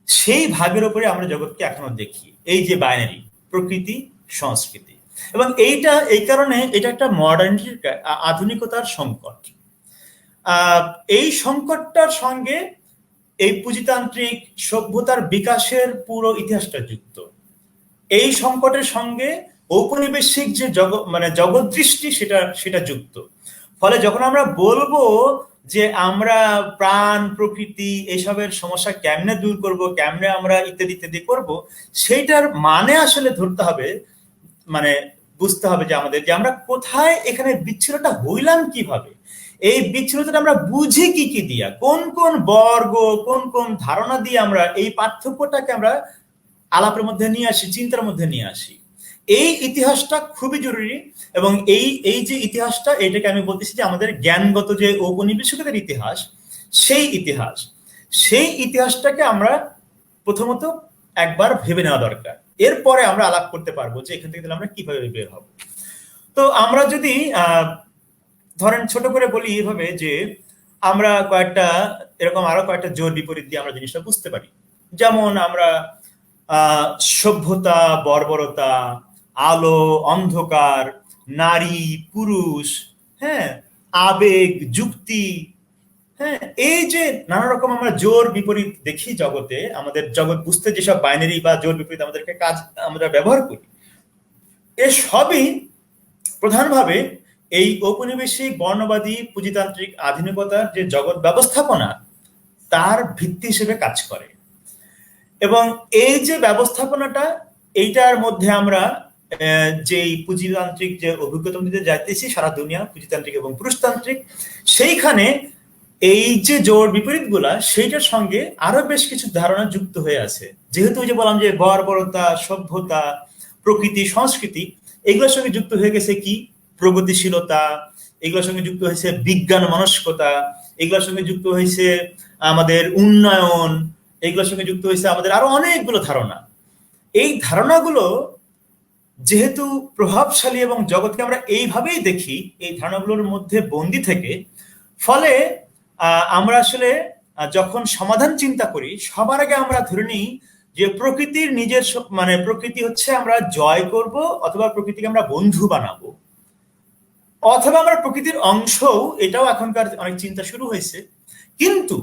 সেই ভাগের উপরে আমরা জগৎকে এখনো দেখি, এই যে বাইনারি প্রকৃতি সংস্কৃতি। এবং এই কারণে এটা একটা মডার্নিটির, আধুনিকতার সংকট। আহ, এই সংকটটার সঙ্গে এই পুঁজিতান্ত্রিক সভ্যতার বিকাশের পুরো ইতিহাসটা যুক্ত। এই সংকটের সঙ্গে ঔপনিবেশিক যে জগৎ দৃষ্টি সেটা যুক্ত। ফলে যখন আমরা বলবো যে আমরা প্রাণ প্রকৃতি এসবের সমস্যা কেমনে দূর করব, কেমনে আমরা ইত্যাদি ইত্যাদি করব, সেইটার মানে আসলে ধরতে হবে, মানে বুঝতে হবে যে আমাদের যে আমরা কোথায় এখানে বিচ্ছিন্নতা হইলাম কিভাবে, এই বিচ্ছিন্নতাটা আমরা বুঝি কি কি দিয়া, কোন কোন বর্গ কোন কোন ধারণা দিয়ে আমরা এই পার্থক্যটাকে আমরা আলাপের মধ্যে নিয়ে আসি, চিন্তার মধ্যে নিয়ে আসি। এই ইতিহাসটা খুবই জরুরি। এবং এই যে ইতিহাসটা, এটাকে আমি বলতেছি যে আমাদের জ্ঞানগত যে ঔপনিবেশিকতার ইতিহাস, সেই ইতিহাসটাকে আমরা প্রথমত একবার ভেবে নেওয়া দরকার। এরপরে আমরা আলাপ করতে পারবো যে এখান থেকে আমরা কিভাবে বের হব। তো আমরা যদি ধরেন ছোট করে বলি এভাবে যে আমরা আরো কয়েকটা জোর বিপরীত দিয়ে আমরা জিনিসটা বুঝতে পারি। যেমন আমরা সভ্যতা, বর্বরতা, আলো, অন্ধকার, নারী, পুরুষ, হ্যাঁ, আবেগ, যুক্তি, হ্যাঁ, এই যে নানা রকম আমরা জোর বিপরীত দেখি জগতে, আমাদের জগৎ বুঝতে যেসব বাইনারি বা জোর বিপরীত আমরা ব্যবহার করি, এ সবই প্রধানভাবে এই ঔপনিবেশিক বর্ণবাদী পুঁজিতান্ত্রিক আধুনিকতার যে জগৎ ব্যবস্থাপনা তার ভিত্তি হিসেবে কাজ করে। এবং এই যে ব্যবস্থাপনাটা, এইটার মধ্যে আমরা যে পুঁজিতান্ত্রিক যে অভিজ্ঞতা দিতে যাইতেছি সারা দুনিয়া, পুঁজিতান্ত্রিক এবং পুরুষতান্ত্রিক, সেইখানে এই যে জোর বিপরীত গুলা, সেইটার সঙ্গে আরো বেশ কিছু ধারণা যুক্ত হয়ে আছে। যেহেতু যে বললাম যে বর্বরতা, সভ্যতা, প্রকৃতি, সংস্কৃতি, এগুলোর সঙ্গে যুক্ত হয়ে গেছে কি প্রগতিশীলতা, এগুলোর সঙ্গে যুক্ত হয়েছে বিজ্ঞান মনস্কতা, এগুলোর সঙ্গে যুক্ত হয়েছে আমাদের উন্নয়ন, এগুলোর সঙ্গে যুক্ত হয়েছে আমাদের আরো অনেকগুলো ধারণা। এই ধারণাগুলো যেহেতু প্রভাবশালী এবং জগৎকে আমরা এইভাবেই দেখি, এই ধারণাগুলোর মধ্যে বন্দী থেকে, ফলে আমরা আসলে যখন সমাধান চিন্তা করি, সবার আগে আমরা ধরে নিই যে প্রকৃতির নিজের প্রকৃতি হচ্ছে আমরা জয় করব, অথবা প্রকৃতিকে আমরা বন্ধু বানাবো, অথবা আমরা প্রকৃতির অংশও, এটাও এখনকার অনেক চিন্তা শুরু হয়েছে। কিন্তু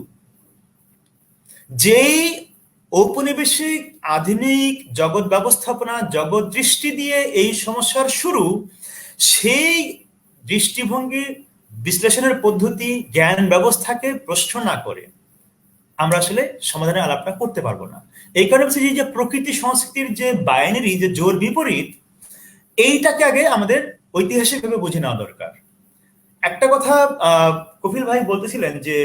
যেই ঔপনিবেশিক আধুনিক জগৎ ব্যবস্থাপনা, জগৎ দৃষ্টি দিয়ে এই সমস্যার শুরু, সেই দৃষ্টিভঙ্গি, বিশ্লেষণের পদ্ধতি, জ্ঞান ব্যবস্থাকে প্রশ্ন না করে আমরা আসলে সমাধানের আলাপটা করতে পারবো না। এই কারণে হচ্ছে যে প্রকৃতি সংস্কৃতির যে বাইনারি, যে জোর বিপরীত, এইটাকে আগে আমাদের ঐতিহাসিকভাবে বুঝে নেওয়া দরকার। একটা কথা কপিল ভাই বলতেছিলেন যে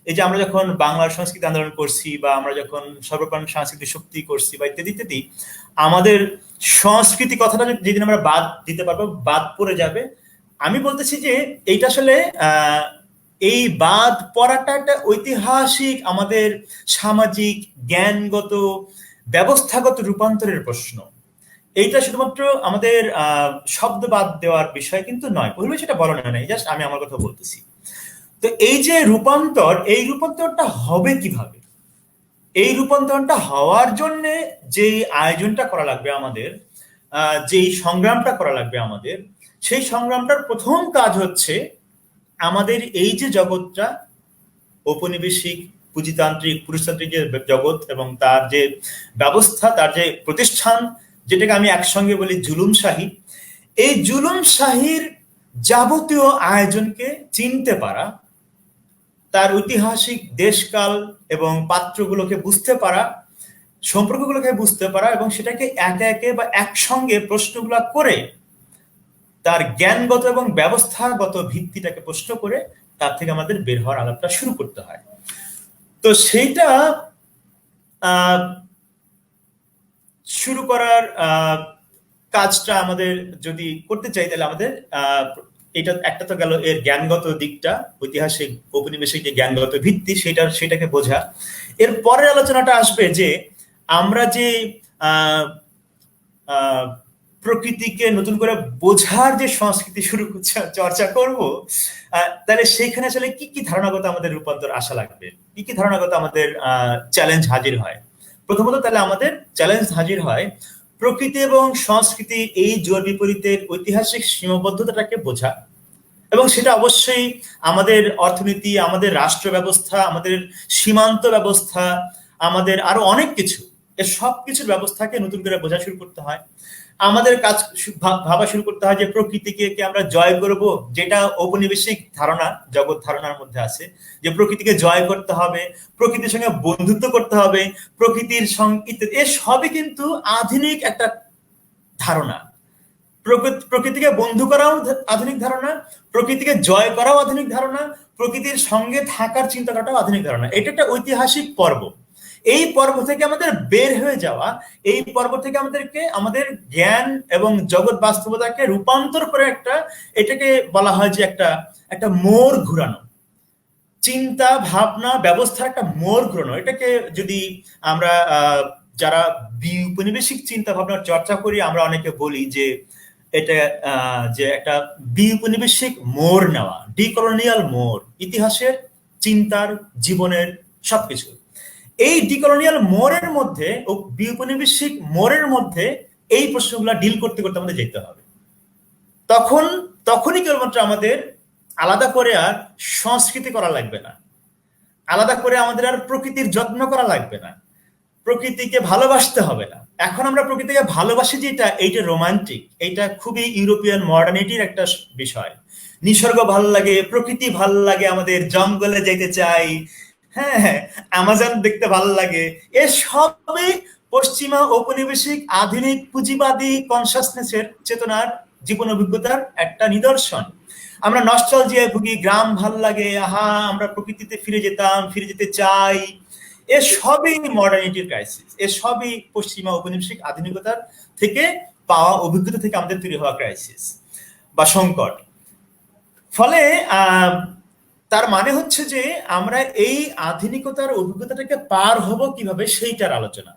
এই যে আমরা যখন বাংলার সংস্কৃতি আন্দোলন করছি, বা আমরা যখন সর্বপ্রাণ সাংস্কৃতিক শক্তি করছি, বা ইত্যাদি ইত্যাদি, আমাদের সংস্কৃতি কথাটা যেদিন আমরা বাদ দিতে পারবো, বাদ পড়ে যাবে। আমি বলতেছি যে এইটা আসলে এই বাদ পড়াটা একটা ঐতিহাসিক, আমাদের সামাজিক, জ্ঞানগত, ব্যবস্থাগত রূপান্তরের প্রশ্ন। এইটা শুধুমাত্র আমাদের শব্দ বাদ দেওয়ার বিষয় কিন্তু নয়, বলবে সেটা বলো না, জাস্ট আমি আমার কথা বলতেছি। তো এই যে রূপান্তর, এই রূপান্তরটা হবে কিভাবে? এই রূপান্তরটা হওয়ার জন্য যে আয়োজনটা করা লাগবে আমাদের, যেই সংগ্রামটা করা লাগবে আমাদের, সেই সংগ্রামটার প্রথম কাজ হচ্ছে আমাদের এই যে জগৎটা, ঔপনিবেশিক পুঁজিতান্ত্রিক পুরুষতান্ত্রিক যে জগৎ এবং তার যে ব্যবস্থা, তার যে প্রতিষ্ঠান, যেটাকে আমি একসঙ্গে বলি জুলুমশাহী, এই জুলুমশাহীর যাবতীয় আয়োজনকে চিনতে পারা, তার ঐতিহাসিক দেশকাল এবং পাত্রগুলোকে বুঝতে পারা, সম্পর্কগুলোকে বুঝতে পারা, এবং সেটাকে একে একে বা একসঙ্গে প্রশ্নগুলো করে তার জ্ঞানগত এবং ব্যবস্থাগত ভিত্তিটাকে প্রশ্ন করে তার থেকে আমাদের বের হওয়ার আলাপটা শুরু করতে হয়। তো সেইটা শুরু করার কাজটা আমাদের যদি করতে চাই, তাহলে আমাদের এটা একটা তো গেল এর জ্ঞানগত দিকটা, ঐতিহাসিক ঔপনিবেশিক যে জ্ঞানগত ভিত্তি, সেটাকে বোঝা। এর পরের আলোচনাটা আসবে যে আমরা যে প্রকৃতিকে নতুন করে বোঝার যে সংস্কৃতি চর্চা করব, তাহলে সেইখানে আসলে কি কি ধারণাগত আমাদের রূপান্তর আসা লাগবে, কি কি ধারণাগত আমাদের চ্যালেঞ্জ হাজির হয়। প্রথমত তাহলে আমাদের চ্যালেঞ্জ হাজির হয় প্রকৃতি এবং সংস্কৃতি এই জোর বিপরীতের ঐতিহাসিক সীমাবদ্ধতাটাকে বোঝা, এবং সেটা অবশ্যই আমাদের অর্থনীতি, আমাদের রাষ্ট্র ব্যবস্থা, আমাদের সীমান্ত ব্যবস্থা, আমাদের আরো অনেক কিছু, এর সব কিছুর ব্যবস্থাকে নতুন করে বোঝা শুরু করতে হয়। আমাদের কাজ ভাবা শুরু করতে হয় যে প্রকৃতিকে আমরা জয় করব, যেটা ঔপনিবেশিক ধারণা, জগৎ ধারণার মধ্যে আছে যে প্রকৃতিকে জয় করতে হবে, প্রকৃতির সঙ্গে বন্ধুত্ব করতে হবে, প্রকৃতির সঙ্গে, এ সবই কিন্তু আধুনিক একটা ধারণা। প্রকৃতিকে বন্ধু করাও আধুনিক ধারণা, প্রকৃতিকে জয় করাও আধুনিক ধারণা, প্রকৃতির সঙ্গে থাকার চিন্তা করাটাও আধুনিক ধারণা। এটা একটা ঐতিহাসিক পর্ব। এই পর্ব থেকে আমাদের বের হয়ে যাওয়া, এই পর্ব থেকে আমাদেরকে আমাদের জ্ঞান এবং জগৎ বাস্তবতাকে রূপান্তর করে এটাকে বলা হয় যে একটা মোড় ঘুরানো, চিন্তা ভাবনা ব্যবস্থার একটা মোড় ঘুরানো। এটাকে যদি আমরা যারা বিউপনিবেশিক চিন্তা ভাবনার চর্চা করি, আমরা অনেকে বলি যে এটা যে একটা বিউপনিবেশিক মোড় নেওয়া, ডিকলোনিয়াল মোড়, ইতিহাসের, চিন্তার, জীবনের সবকিছু। এই ডিকলোনিয়াল মোড়ের মধ্যে ও বিউপনিবেশিক মোড়ের মধ্যে এই প্রশ্নগুলো ডিল করতে করতে আমাদের যেতে হবে। তখনই কেবলমাত্র আমাদের আলাদা করে আর সংস্কৃতি করা লাগবে না, আলাদা করে আমাদের আর প্রকৃতির যত্ন করা লাগবে না, প্রকৃতিকে ভালোবাসতে হবে না। এখন আমরা প্রকৃতিকে ভালোবাসি যেটা, এইটা রোমান্টিক, এইটা খুবই ইউরোপিয়ান মডার্নিটির একটা বিষয়। নিসর্গ ভালো লাগে, প্রকৃতি ভালো লাগে, আমাদের জঙ্গলে যেতে চাই, হ্যাঁ, আমাজন দেখতে ভালো লাগে। এসবই পশ্চিমা ঔপনিবেশিক আধুনিক পুঁজিবাদী কনসাসনেসের চেতনার জীবন অভিজ্ঞতার একটা নিদর্শন। আমরা নস্টালজিয়ায় ভুগি, গ্রাম ভাল লাগে, আহা আমরা প্রকৃতিতে ফিরে যেতে চাই। এসবই মডার্নিটির ক্রাইসিস, এসবই পশ্চিমা ঔপনিবেশিক আধুনিকতার থেকে পাওয়া অভিজ্ঞতা থেকে আমাদের তৈরি হওয়া ক্রাইসিস বা সংকট। ফলে তার মানে হচ্ছে যে আমরা এই আধুনিকতার অভিজ্ঞতাটাকে পার হব কিভাবে, সেইটার আলোচনা।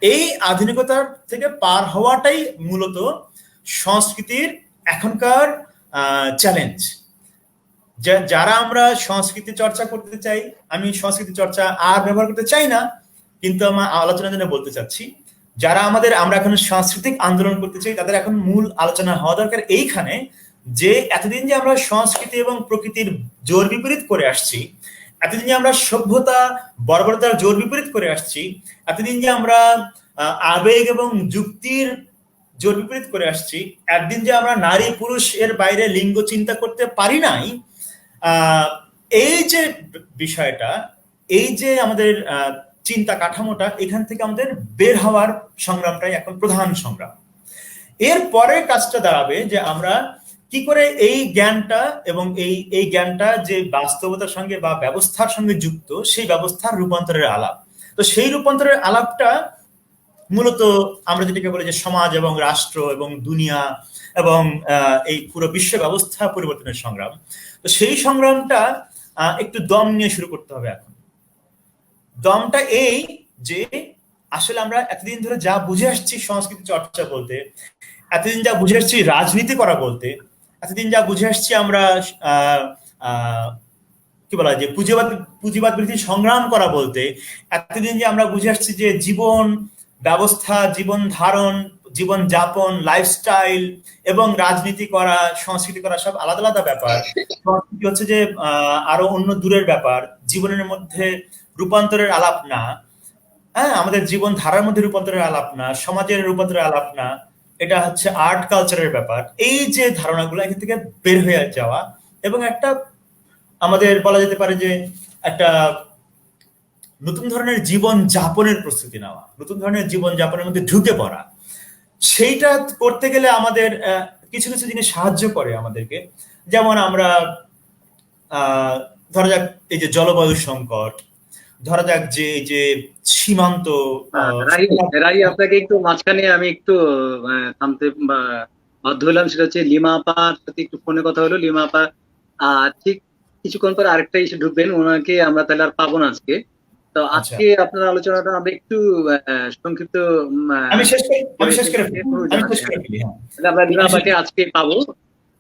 এই আধুনিকতার থেকে পার হওয়াটাই মূলত সংস্কৃতির এখনকার চ্যালেঞ্জ। যারা আমরা সংস্কৃতি চর্চা করতে চাই, আমি সংস্কৃতি চর্চা আর ব্যবহার করতে চাই না, কিন্তু আমার আলোচনার জন্য বলতে চাচ্ছি, যারা আমরা এখন সাংস্কৃতিক আন্দোলন করতে চাই, তাদের এখন মূল আলোচনা হওয়া দরকার এইখানে যে এতদিন যে আমরা সংস্কৃতি এবং প্রকৃতির জোর বিপরীত করে আসছি, এতদিন যে আমরা সভ্যতা বর্বরতার জোর বিপরীত করে আসছি, এতদিন যে আমরা আবেগ এবং যুক্তির জোর বিপরীত করে আসছি, একদিন যে আমরা নারী পুরুষ এর বাইরে লিঙ্গ চিন্তা করতে পারি নাই, এই যে বিষয়টা, এই যে আমাদের চিন্তা কাঠামোটা, এখান থেকে আমাদের বের হওয়ার সংগ্রামটাই এখন প্রধান সংগ্রাম। এর পরে কাজটা দাঁড়াবে যে আমরা কি করে এই জ্ঞানটা এবং এই জ্ঞানটা যে বাস্তবতার সঙ্গে বা ব্যবস্থার সঙ্গে যুক্ত, সেই ব্যবস্থার রূপান্তরের আলাপ। তো সেই রূপান্তরের আলাপটা মূলত আমরা যেটাকে বলি যে সমাজ এবং রাষ্ট্র এবং দুনিয়া এবং এই পুরো বিশ্ব ব্যবস্থা পরিবর্তনের সংগ্রাম। তো সেই সংগ্রামটা একটু দম নিয়ে শুরু করতে হবে এখন। দমটা এই যে আসলে আমরা এতদিন ধরে যা বুঝে আসছি সংস্কৃতি চর্চা বলতে, এতদিন যা বুঝে আসছি রাজনীতি করা বলতে, এতদিন যা বুঝে আসছি আমরা কি বলা যায় পুঁজিবাদ বিরোধী সংগ্রাম করা বলতে, এতদিন যে আমরা বুঝে আসছি যে জীবন ব্যবস্থা, জীবন ধারণ, জীবন যাপন, লাইফস্টাইল এবং রাজনীতি করা, সংস্কৃতি করা সব আলাদা আলাদা ব্যাপার। সংস্কৃতি হচ্ছে যে আরো অন্য দূরের ব্যাপার, জীবনের মধ্যে রূপান্তরের আলাপ না, হ্যাঁ, আমাদের জীবন ধারার মধ্যে রূপান্তরের আলাপ না, সমাজের রূপান্তরের আলাপ না, এটা হচ্ছে আর্ট কালচারের ব্যাপার। এই যে ধারণাগুলো এখান থেকে বের হয়ে যাওয়া এবং একটা আমাদের বলা যেতে পারে যে একটা নতুন ধরনের জীবন যাপনের প্রস্তুতি নেওয়া, নতুন ধরনের জীবন যাপনের মধ্যে ঢুকে পড়া, সেইটা করতে গেলে আমাদের কিছু কিছু জিনিস সাহায্য করে আমাদেরকে। যেমন আমরা ধরা যাক এই যে জলবায়ু সংকট, ধরা যাক যে এই যে সীমান্ত। রাই, আপনাকে একটু মাঝখানে আমি একটু থামতে বাধ্য হলাম, সেটা হচ্ছে লিমা আপার সাথে একটু ফোনে কথা হলো। লিমা আপা ঠিক কিছুক্ষণ পর আরেকটা এসে ঢুকবেন, ওনাকে আমরা তাহলে আর পাবো না আজকে। তো আজকে আপনার আলোচনাটা আমরা একটু সংক্ষিপ্ত আমি শেষ করে আমরা লিমা আপাকে আজকে পাবো।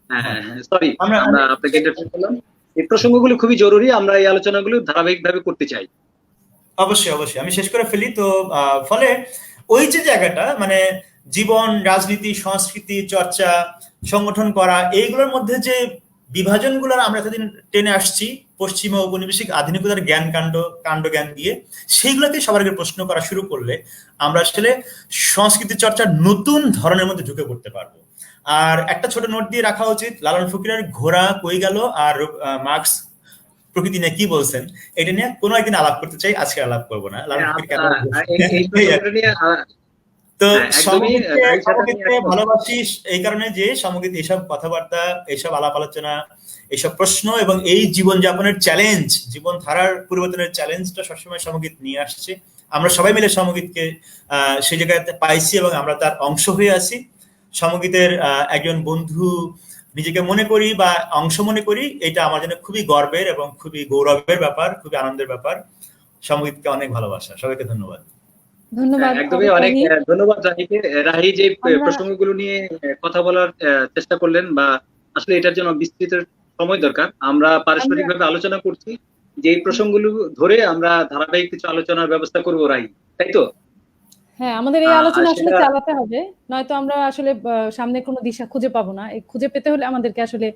হ্যাঁ, সরি, আমরা আপনাকে ইন্টারফেয়ার করলাম। এই প্রসঙ্গগুলো খুবই জরুরি, আমরা এই আলোচনাগুলো ধারাবাহিকভাবে করতে চাই। অবশ্যই আমি শেষ করে ফেলি। তো ফলে ওই যে জায়গাটা, মানে জীবন, রাজনীতি, সংস্কৃতি চর্চা, সংগঠন করা, এইগুলোর মধ্যে যে বিভাজনগুলো আমরা এতদিন টেনে আসছি পশ্চিম ও ঔপনিবেশিক আধুনিকতার কাণ্ড জ্ঞান দিয়ে, সেইগুলোকে সবার আগে প্রশ্ন করা শুরু করলে আমরা আসলে সংস্কৃতি চর্চার নতুন ধরনের মধ্যে ঢুকে পড়তে পারবো। আর একটা ছোট নোট দিয়ে রাখা উচিত, লালন ফকিরের ঘোড়া কই গেল আর মার্কস প্রকৃতি নিয়ে কি বলছেন, এটা নিয়ে কোনো একদিন আলাপ করতে চাই, আজকে আলাপ করবো না। লালন ফকির কেন এই প্রসঙ্গটা নিয়ে তো একদমই সমগীতকে ভালোবাসি এই কারণে যে সমগীত এইসব কথাবার্তা, এইসব আলাপ আলোচনা, এইসব প্রশ্ন এবং এই জীবনযাপনের চ্যালেঞ্জ, জীবন ধারার পরিবর্তনের চ্যালেঞ্জটা সবসময় সমগীত নিয়ে আসছে। আমরা সবাই মিলে সমগীতকে সেই জায়গায় পাইছি এবং আমরা তার অংশ হয়ে আছি। সমগীতের একজন বন্ধু নিজেকে মনে করি বা অংশ মনে করি, এটা আমার জন্য খুবই গর্বের এবং খুবই গৌরবের ব্যাপার, খুবই আনন্দের ব্যাপার। সমগীতকে অনেক ভালোবাসা। সবাইকে ধন্যবাদ। ধন্যবাদ। একদমই অনেক ধন্যবাদ রাহিকে। রাহি যে প্রসঙ্গগুলো নিয়ে কথা বলার চেষ্টা করলেন, বা আসলে এটার জন্য বিস্তৃত সময় দরকার। আমরা পারস্পরিকভাবে আলোচনা করছি যে এই প্রসঙ্গগুলো ধরে আমরা ধারাবাহিক কিছু আলোচনার ব্যবস্থা করবো, রাহি, তাই তো? হ্যাঁ, আমাদের এই আলোচনা আসলে চালাতে হবে, নয়তো আমরা আসলে সামনে কোনো দিশা খুঁজে পাবো না। এই খুঁজে পেতে হলে আমাদেরকে আসলে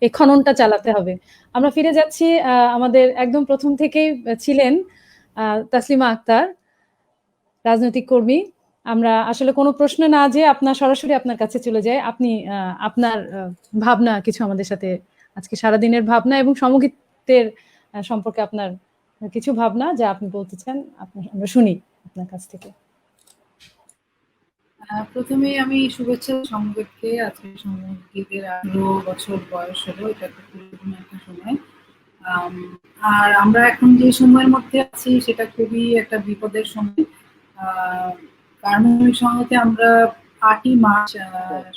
এই খননটা চালাতে হবে। আমরা ফিরে যাচ্ছি, আমাদের একদম প্রথম থেকেই ছিলেন তাসলিমা আক্তার, রাজনৈতিক কর্মী। আমরা আসলে কোনো প্রশ্ন না যে সরাসরি আপনার কাছে চলে যায়, আপনি আপনার ভাবনা কিছু আমাদের সাথে, আজকে সারাদিনের ভাবনা এবং সমগীতের সম্পর্কে আপনার কিছু ভাবনা যা আপনি বলতে চান, আমরা শুনি আপনার কাছ থেকে। প্রথমেই আমি শুভেচ্ছা সমগীতকে। আজকে সমগীতের 18 বছর বয়স হলো, এটা খুব গুরুত্বপূর্ণ একটা সময়। আর আমরা এখন যে সময়ের মধ্যে আছি সেটা খুবই একটা বিপদের সময়। কারণ সংহতে আমরা 8ই মার্চ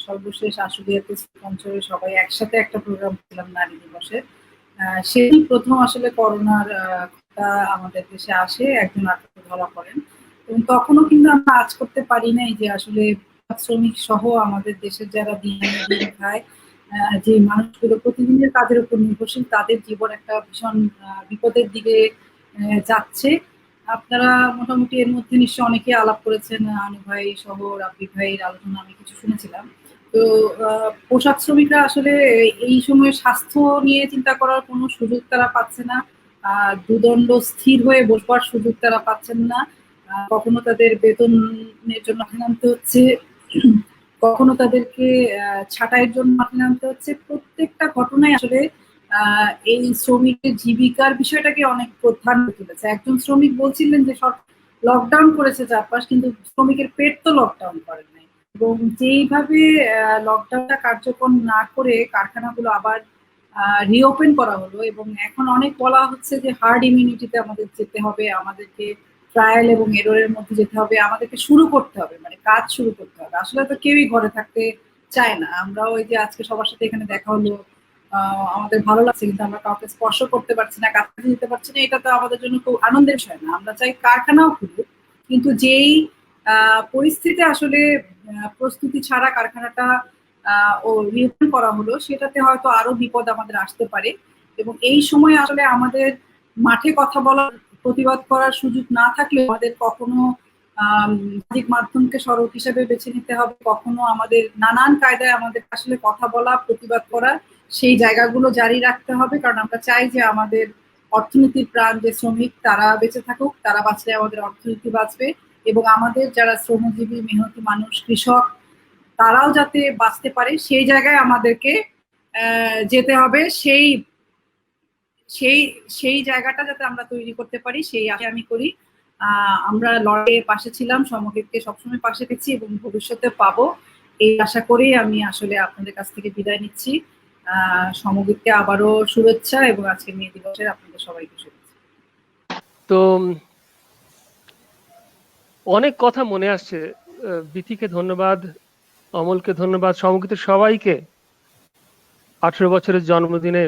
সর্বশেষ আশুলিয়াতে অঞ্চলে সবাই একসাথে একটা প্রোগ্রাম ছিলাম নারী দিবসে। সেই প্রথম আসলে করোনার আমাদের দেশে আসে, একজন আক্রান্ত ধরা পড়েন এবং তখনও কিন্তু আমরা আজ করতে পারি নাই যে আসলে শ্রমিক সহ আমাদের দেশের যারা দিন খায়, যে মানুষগুলো প্রতিদিনের কাজের উপর নির্ভরশীল, তাদের জীবন একটা ভীষণ বিপদের দিকে যাচ্ছে। আপনারা মোটামুটি এর মধ্যে নিশ্চয় অনেকে আলাপ করেছেন, আনু ভাই সহ রাব্বি ভাইয়ের আলোচনা আমি কিছু শুনেছিলাম। তো পোশাক শ্রমিকরা আসলে এই সময় স্বাস্থ্য নিয়ে চিন্তা করার কোনো সুযোগ তারা পাচ্ছে না, দুদণ্ড স্থির হয়ে বসবার সুযোগ তারা পাচ্ছেন না। কখনো তাদের বেতনের জন্য মাঠে নামতে হচ্ছে, কখনো তাদেরকে ছাঁটাইয়ের জন্য মাঠে নামতে হচ্ছে। প্রত্যেকটা ঘটনায় আসলে এই শ্রমিকের জীবিকার বিষয়টাকে অনেক প্রধান তুলেছে। একজন শ্রমিক বলছিলেন যে লকডাউন করেছে চারপাশ, কিন্তু শ্রমিকের পেট তো লকডাউন করেন নাই। এবং যেইভাবে লকডাউনটা কার্যকর না করে কারখানাগুলো আবার রিওপেন করা হলো, এবং এখন অনেক বলা হচ্ছে যে হার্ড ইমিউনিটিতে আমাদের যেতে হবে, আমাদেরকে ট্রায়াল এবং এররের মধ্যে যেতে হবে, আমাদেরকে শুরু করতে হবে, মানে কাজ শুরু করতে হবে। আসলে তো কেউই ঘরে থাকতে চায় না। আমরাও ওই যে আজকে সবার সাথে এখানে দেখা হলো, আমাদের ভালো লাগছে, কিন্তু আমরা কাউকে স্পর্শ করতে পারছি না, কাছে যেতে পারছি না। এটা তো আমাদের জন্য খুব আনন্দের বিষয় না। আমরা চাই কারখানাও খুলুক, কিন্তু যেই পরিস্থিতি আসলে প্রস্তুতি ছাড়া কারখানাটা রিওপেন করা হলো, সেটাতে হয়তো আরো বিপদ আমাদের আসতে পারে। এবং এই সময় আসলে আমাদের মাঠে কথা বলার, প্রতিবাদ করার সুযোগ না থাকলে আমাদের কখনো সামাজিক মাধ্যমকে সড়ক হিসেবে বেছে নিতে হবে, কখনো আমাদের নানান কায়দায় আমাদের আসলে কথা বলা, প্রতিবাদ করা, সেই জায়গাগুলো জারি রাখতে হবে। কারণ আমরা চাই যে আমাদের অর্থনীতির প্রাণ যে শ্রমিক, তারা বেঁচে থাকুক, তারা বাঁচলে আমাদের অর্থনীতি বাঁচবে, এবং আমাদের যারা শ্রমজীবী মেহনতি মানুষ, কৃষক, তারাও যাতে বাঁচতে পারে, সেই জায়গায় আমাদেরকে যেতে হবে। সেই জায়গাটা যাতে আমরা তৈরি করতে পারি, সেই আশা আমি করি। আমরা লড়াইয়ের পাশে ছিলাম, সমগীতকে সবসময় পাশে পেয়েছি এবং ভবিষ্যতে পাবো, এই আশা করেই আমি আসলে আপনাদের কাছ থেকে বিদায় নিচ্ছি। সমগীতকে আবারও শুভেচ্ছা, এবং আজকে মে দিবসের আপনাদের সবাইকে শুভেচ্ছা। তো অনেক কথা মনে আসছে। বিথিকে ধন্যবাদ, অমলকে ধন্যবাদ, সমগীতের সবাইকে 18 বছরের জন্মদিনে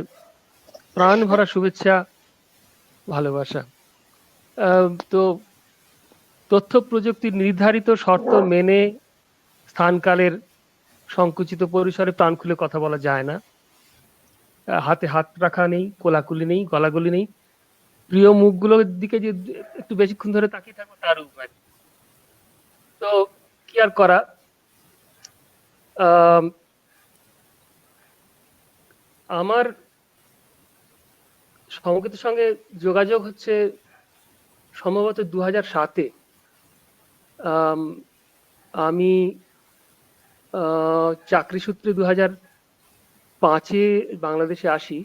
প্রাণ ভরা শুভেচ্ছা, ভালোবাসা। তো তথ্য প্রযুক্তির নির্ধারিত শর্ত মেনে স্থানকালের সংকুচিত পরিসরে প্রাণ খুলে কথা বলা যায় না। হাতে হাত রাখা নেই, কোলাকুলি নেই, গলাগুলি নেই। প্রিয় মুখগুলোর দিকে যে একটু বেশিক্ষণ ধরে তাকিয়ে থাকবো তার উপায়। তো কি আর করা, আম, আমার সমকিতের সঙ্গে যোগাযোগ হচ্ছে সম্ভবত 2007-এ। আমি চাকরি সূত্রে 2005-এ বাংলাদেশে আসি।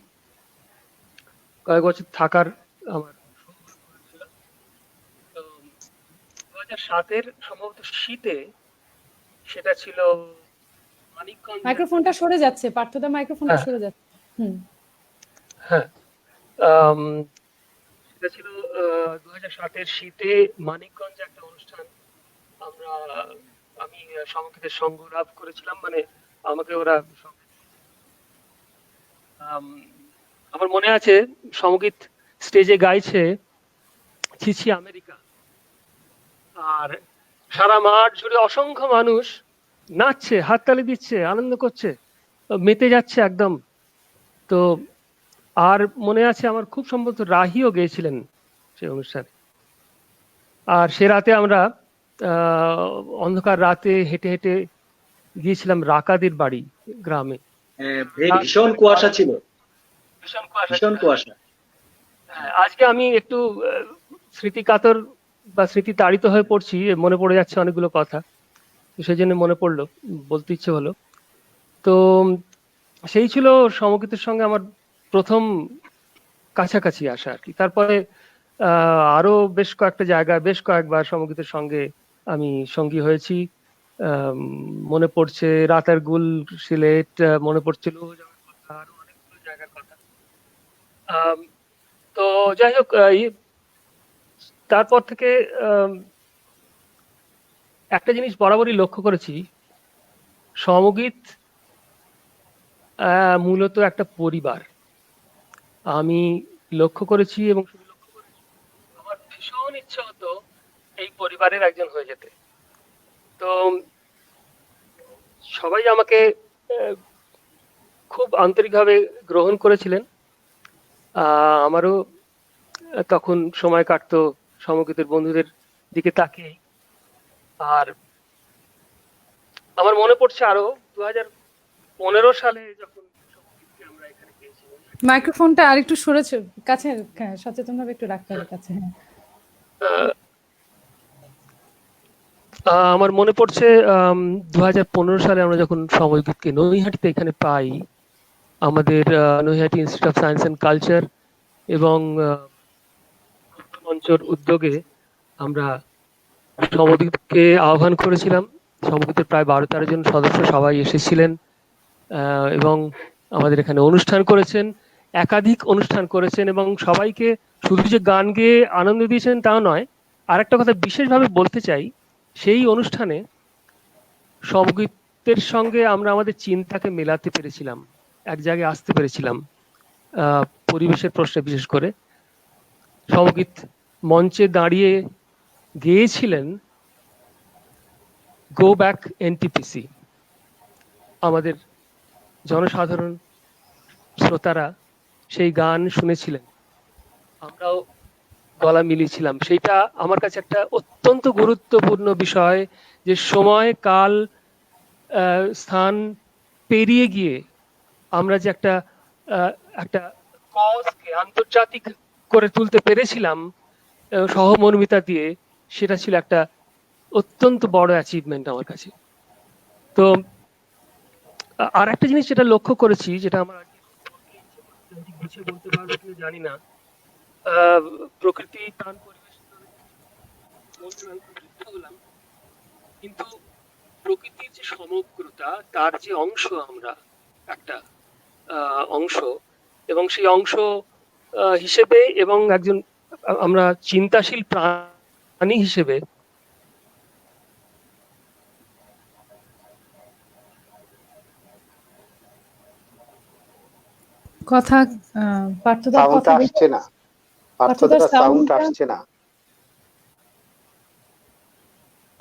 কয়েক বছর থাকার আমার ছিল। 2007-এর সম্ভবত শীতে, সেটা ছিল মানিকগঞ্জ। মাইক্রোফোনটা সরে যাচ্ছে, পার্থদা মাইক্রোফোনটা সরে যাচ্ছে। হ্যাঁ, সেটা ছিল 2007-এর শীতে মানিকগঞ্জে একটা অনুষ্ঠান আমি সমকিতের সঙ্গ লাভ করেছিলাম, মানে আমাকে ওরা আমার মনে আছে সমকিত স্টেজে গাইছে ছিছি আমেরিকা, আর সারা মাঠ জুড়ে অসংখ্য মানুষ নাচছে, হাততালি দিচ্ছে, আনন্দ করছে, মেতে যাচ্ছে একদম। তো আর মনে আছে আমার খুব সম্ভবত রাহিও গেয়েছিলেন সেই অনুষ্ঠানে। আর সে রাতে আমরা অন্ধকার রাতে হেঁটে হেঁটে গিয়েছিলাম রাকাদের বাড়ি গ্রামে। ভীষণ কুয়াশা ছিল, ভীষণ কুয়াশা। আজকে আমি একটু স্মৃতি কাতর বা স্মৃতি তাড়িত হয়ে পড়ছি, মনে পড়ে যাচ্ছে অনেকগুলো কথা, সেই জন্য মনে পড়লো, বলতে ইচ্ছে হলো। তো সেই ছিল সমকিতের সঙ্গে আমার প্রথম কাছাকাছি আসা আর কি। তারপরে আরো বেশ কয়েকটা জায়গায় বেশ কয়েকবার সমকিতের সঙ্গে আমি সঙ্গী হয়েছি। মনে পড়ছে রাতের গুল, সিলেট, মনে পড়ছিল আরো অনেকগুলো জায়গার কথা। তো যাই হোক, তারপর থেকে একটা জিনিস বরাবরই লক্ষ্য করেছি, সমগীত মূলত একটা পরিবার। আমি লক্ষ্য করেছি এবং শুধু লক্ষ্য করেছি, আমার ভীষণ ইচ্ছা হতো এই পরিবারের একজন হয়ে যেতে। তো সবাই আমাকে খুব আন্তরিকভাবে গ্রহণ করেছিলেন। আমারও তখন সময় কাটতো সমগীতের বন্ধুদের দিকে তাকিয়ে। আর আমার মনে পড়ছে আরো 2015 সালে যখন আমরা এখানে পেয়েছিলাম। মাইক্রোফোনটা আরেকটু সরেছে কাছে, সচেতনভাবে একটু রাখতে হবে কাছে। আমার মনে পড়ছে 2015 সালে আমরা যখন সমগীতকে নৈহাটিতে এখানে পাই, আমাদের Naihati institute of science and culture এবং মঞ্চের উদ্যোগে আমরা সমগীতকে আহ্বান করেছিলাম। সমগীতের প্রায় 12-13 জন সদস্য সবাই এসেছিলেন এবং আমাদের এখানে অনুষ্ঠান করেছেন, একাধিক অনুষ্ঠান করেছেন এবং সবাইকে শুধু যে গান গেয়ে আনন্দ দিয়েছেন তাও নয়। আর একটা কথা বিশেষভাবে বলতে চাই, সেই অনুষ্ঠানে সমগীতের সঙ্গে আমরা আমাদের চিন্তাকে মেলাতে পেরেছিলাম, এক জায়গায় আসতে পেরেছিলাম পরিবেশের প্রশ্নে। বিশেষ করে সমগীত মঞ্চে দাঁড়িয়ে গেয়েছিলেন গো ব্যাক এনটিপিসি। আমাদের জনসাধারণ শ্রোতারা সেই গান শুনেছিলেন, আমরাও গলা মিলিয়েছিলাম। সেইটা আমার কাছে একটা অত্যন্ত গুরুত্বপূর্ণ বিষয়, যে সময়, কাল, স্থান পেরিয়ে গিয়ে আমরা যে একটা কজকে আন্তর্জাতিক করে তুলতে পেরেছিলাম সহমর্মিতা দিয়ে, সেটা ছিল একটা অত্যন্ত বড় অ্যাচিভমেন্ট আমার কাছে। তো আর একটা জিনিস যেটা লক্ষ্য করেছি, যেটা আমার গুছিয়ে বলতে পারবো কিনা জানি না, প্রকৃতি, প্রাণ, পরিবেশ বললাম, কিন্তু প্রকৃতির যে সমগ্রতা, তার যে অংশ আমরা একটা অংশ, এবং সেই অংশ হিসেবে এবং একজন আমরা চিন্তাশীল প্রাণী হিসেবে কথা পার্থদা সাউন্ড কথা আসছে না, পার্থদা সাউন্ড আসছে না,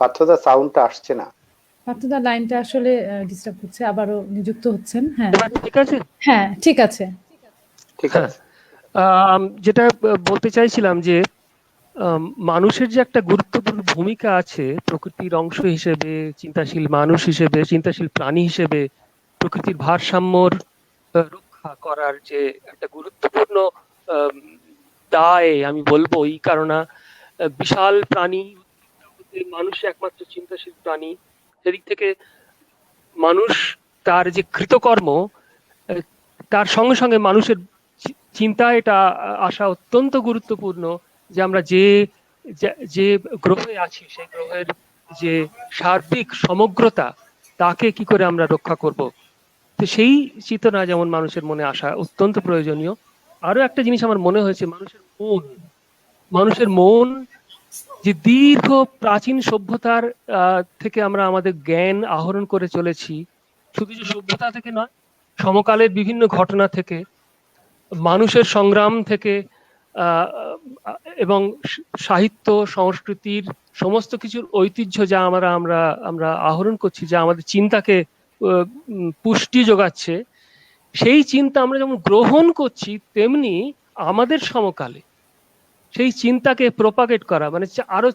পার্থদা সাউন্ডটা আসছে না। পার্থদা লাইনটা আসলে ডিস্টার্ব হচ্ছে, আবারও নিযুক্ত হচ্ছেন। হ্যাঁ ঠিক আছে, হ্যাঁ ঠিক আছে, ঠিক আছে। যেটা বলতে চাইছিলাম যে মানুষের যে একটা গুরুত্বপূর্ণ ভূমিকা আছে প্রকৃতির অংশ হিসেবে, চিন্তাশীল মানুষ হিসেবে, চিন্তাশীল প্রাণী হিসেবে, প্রকৃতির ভারসাম্যর রক্ষা করার যে একটা গুরুত্বপূর্ণ দায় আমি বলবো, এই কারণে বিশাল প্রাণী, মানুষ একমাত্র চিন্তাশীল প্রাণী, সেদিক থেকে মানুষ তার যে কৃতকর্ম তার সঙ্গে সঙ্গে মানুষের চিন্তা এটা আসা অত্যন্ত গুরুত্বপূর্ণ যে আমরা যে গ্রহে আছি সেই গ্রহের যে সার্বিক সমগ্রতা তাকে কি করে আমরা রক্ষা করব। তো সেই চেতনা যেমন মানুষের মনে আসা অত্যন্ত প্রয়োজনীয়। আরো একটা জিনিস আমার মনে হয়েছে, মানুষের মন যে দীর্ঘ প্রাচীন সভ্যতার থেকে আমরা আমাদের জ্ঞান আহরণ করে চলেছি, শুধু যে সভ্যতা থেকে নয়, সমকালের বিভিন্ন ঘটনা থেকে, মানুষের সংগ্রাম থেকে, এবং সাহিত্য সংস্কৃতির সমস্ত কিছুর ঐতিহ্য যা আমরা আহরণ করছি, যা আমাদের চিন্তাকে পুষ্টি যোগাচ্ছে, সেই চিন্তা আমরা যেমন গ্রহণ করছি তেমনি আমাদের সমকালে সেই চিন্তাকে প্রপাগেট করা, মানে আরো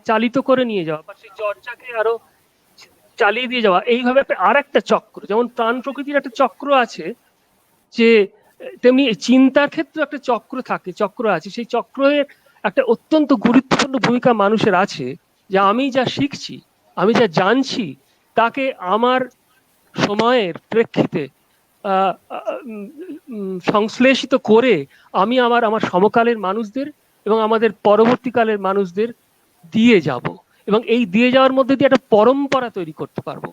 চালিত করে নিয়ে যাওয়া বা সেই চর্চাকে আরো চালিয়ে দিয়ে যাওয়া, এইভাবে আর একটা চক্র, যেমন প্রাণ প্রকৃতির একটা চক্র আছে, যে তেমনি চিন্তার ক্ষেত্রে একটা চক্র আছে। সেই চক্রের একটা অত্যন্ত গুরুত্বপূর্ণ ভূমিকা মানুষের আছে, যে আমি যা শিখছি, আমি যা জানছি, তাকে আমার সময়ের প্রেক্ষিতে সংশ্লেষিত করে আমি আমার সমকালের মানুষদের এবং আমাদের পরবর্তীকালের মানুষদের দিয়ে যাব, এবং এই দিয়ে যাওয়ার মধ্যে দিয়ে একটা পরম্পরা তৈরি করতে পারবো।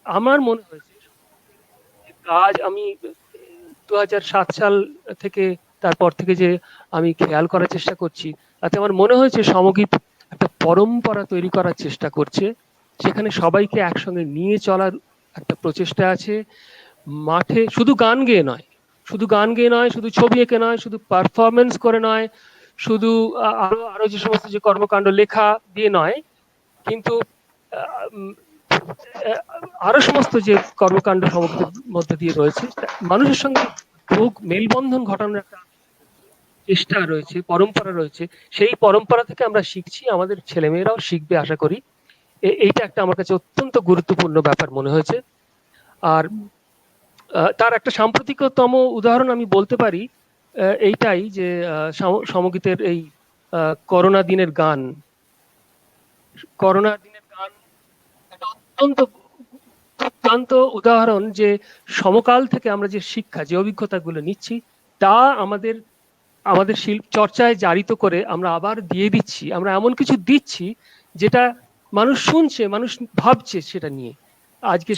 আমার মনে হয়েছে কাজ আমি 2007 সাল থেকে, তারপর থেকে যে আমি খেয়াল করার চেষ্টা করছি, তাতে আমার মনে হয়েছে সমগীত একটা পরম্পরা তৈরি করার চেষ্টা করছে, সেখানে সবাইকে একসঙ্গে নিয়ে চলার একটা প্রচেষ্টা আছে। মাঠে শুধু গান গেয়ে নয়, শুধু ছবি এঁকে নয়, শুধু পারফরমেন্স করে নয়, শুধু আরো যে সমস্ত যে কর্মকাণ্ড লেখা দিয়ে নয়, কিন্তু আরো সমস্ত যে কর্মকাণ্ড সমগ্রের মধ্যে দিয়ে রয়েছে, মানুষের সঙ্গে মেলবন্ধন ঘটানোর একটা চেষ্টা রয়েছে, পরম্পরা রয়েছে। সেই পরম্পরা থেকে আমরা শিখছি, আমাদের ছেলেমেয়েরাও শিখবে আশা করি। এইটা একটা আমার কাছে অত্যন্ত গুরুত্বপূর্ণ ব্যাপার মনে হয়েছে। আর তার একটা সাম্প্রতিকতম উদাহরণ আমি বলতে পারি এইটাই, যে সমগীতের এই করোনা দিনের গান একটা অত্যন্ত উদাহরণ, যে সমকাল থেকে আমরা যে শিক্ষা, যে অভিজ্ঞতাগুলো নিচ্ছি, তা আমাদের শিল্প চর্চায় জারিত করে আমরা আবার দিয়ে দিচ্ছি, আমরা এমন কিছু দিচ্ছি যেটা মানুষ শুনছে, মানুষ ভাবছে সেটা নিয়ে। আজকে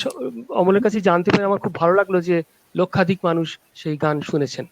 অমলের কাছে জানতে পেরে আমার খুব ভালো লাগলো যে লক্ষাধিক মানুষ সেই গান শুনেছেন।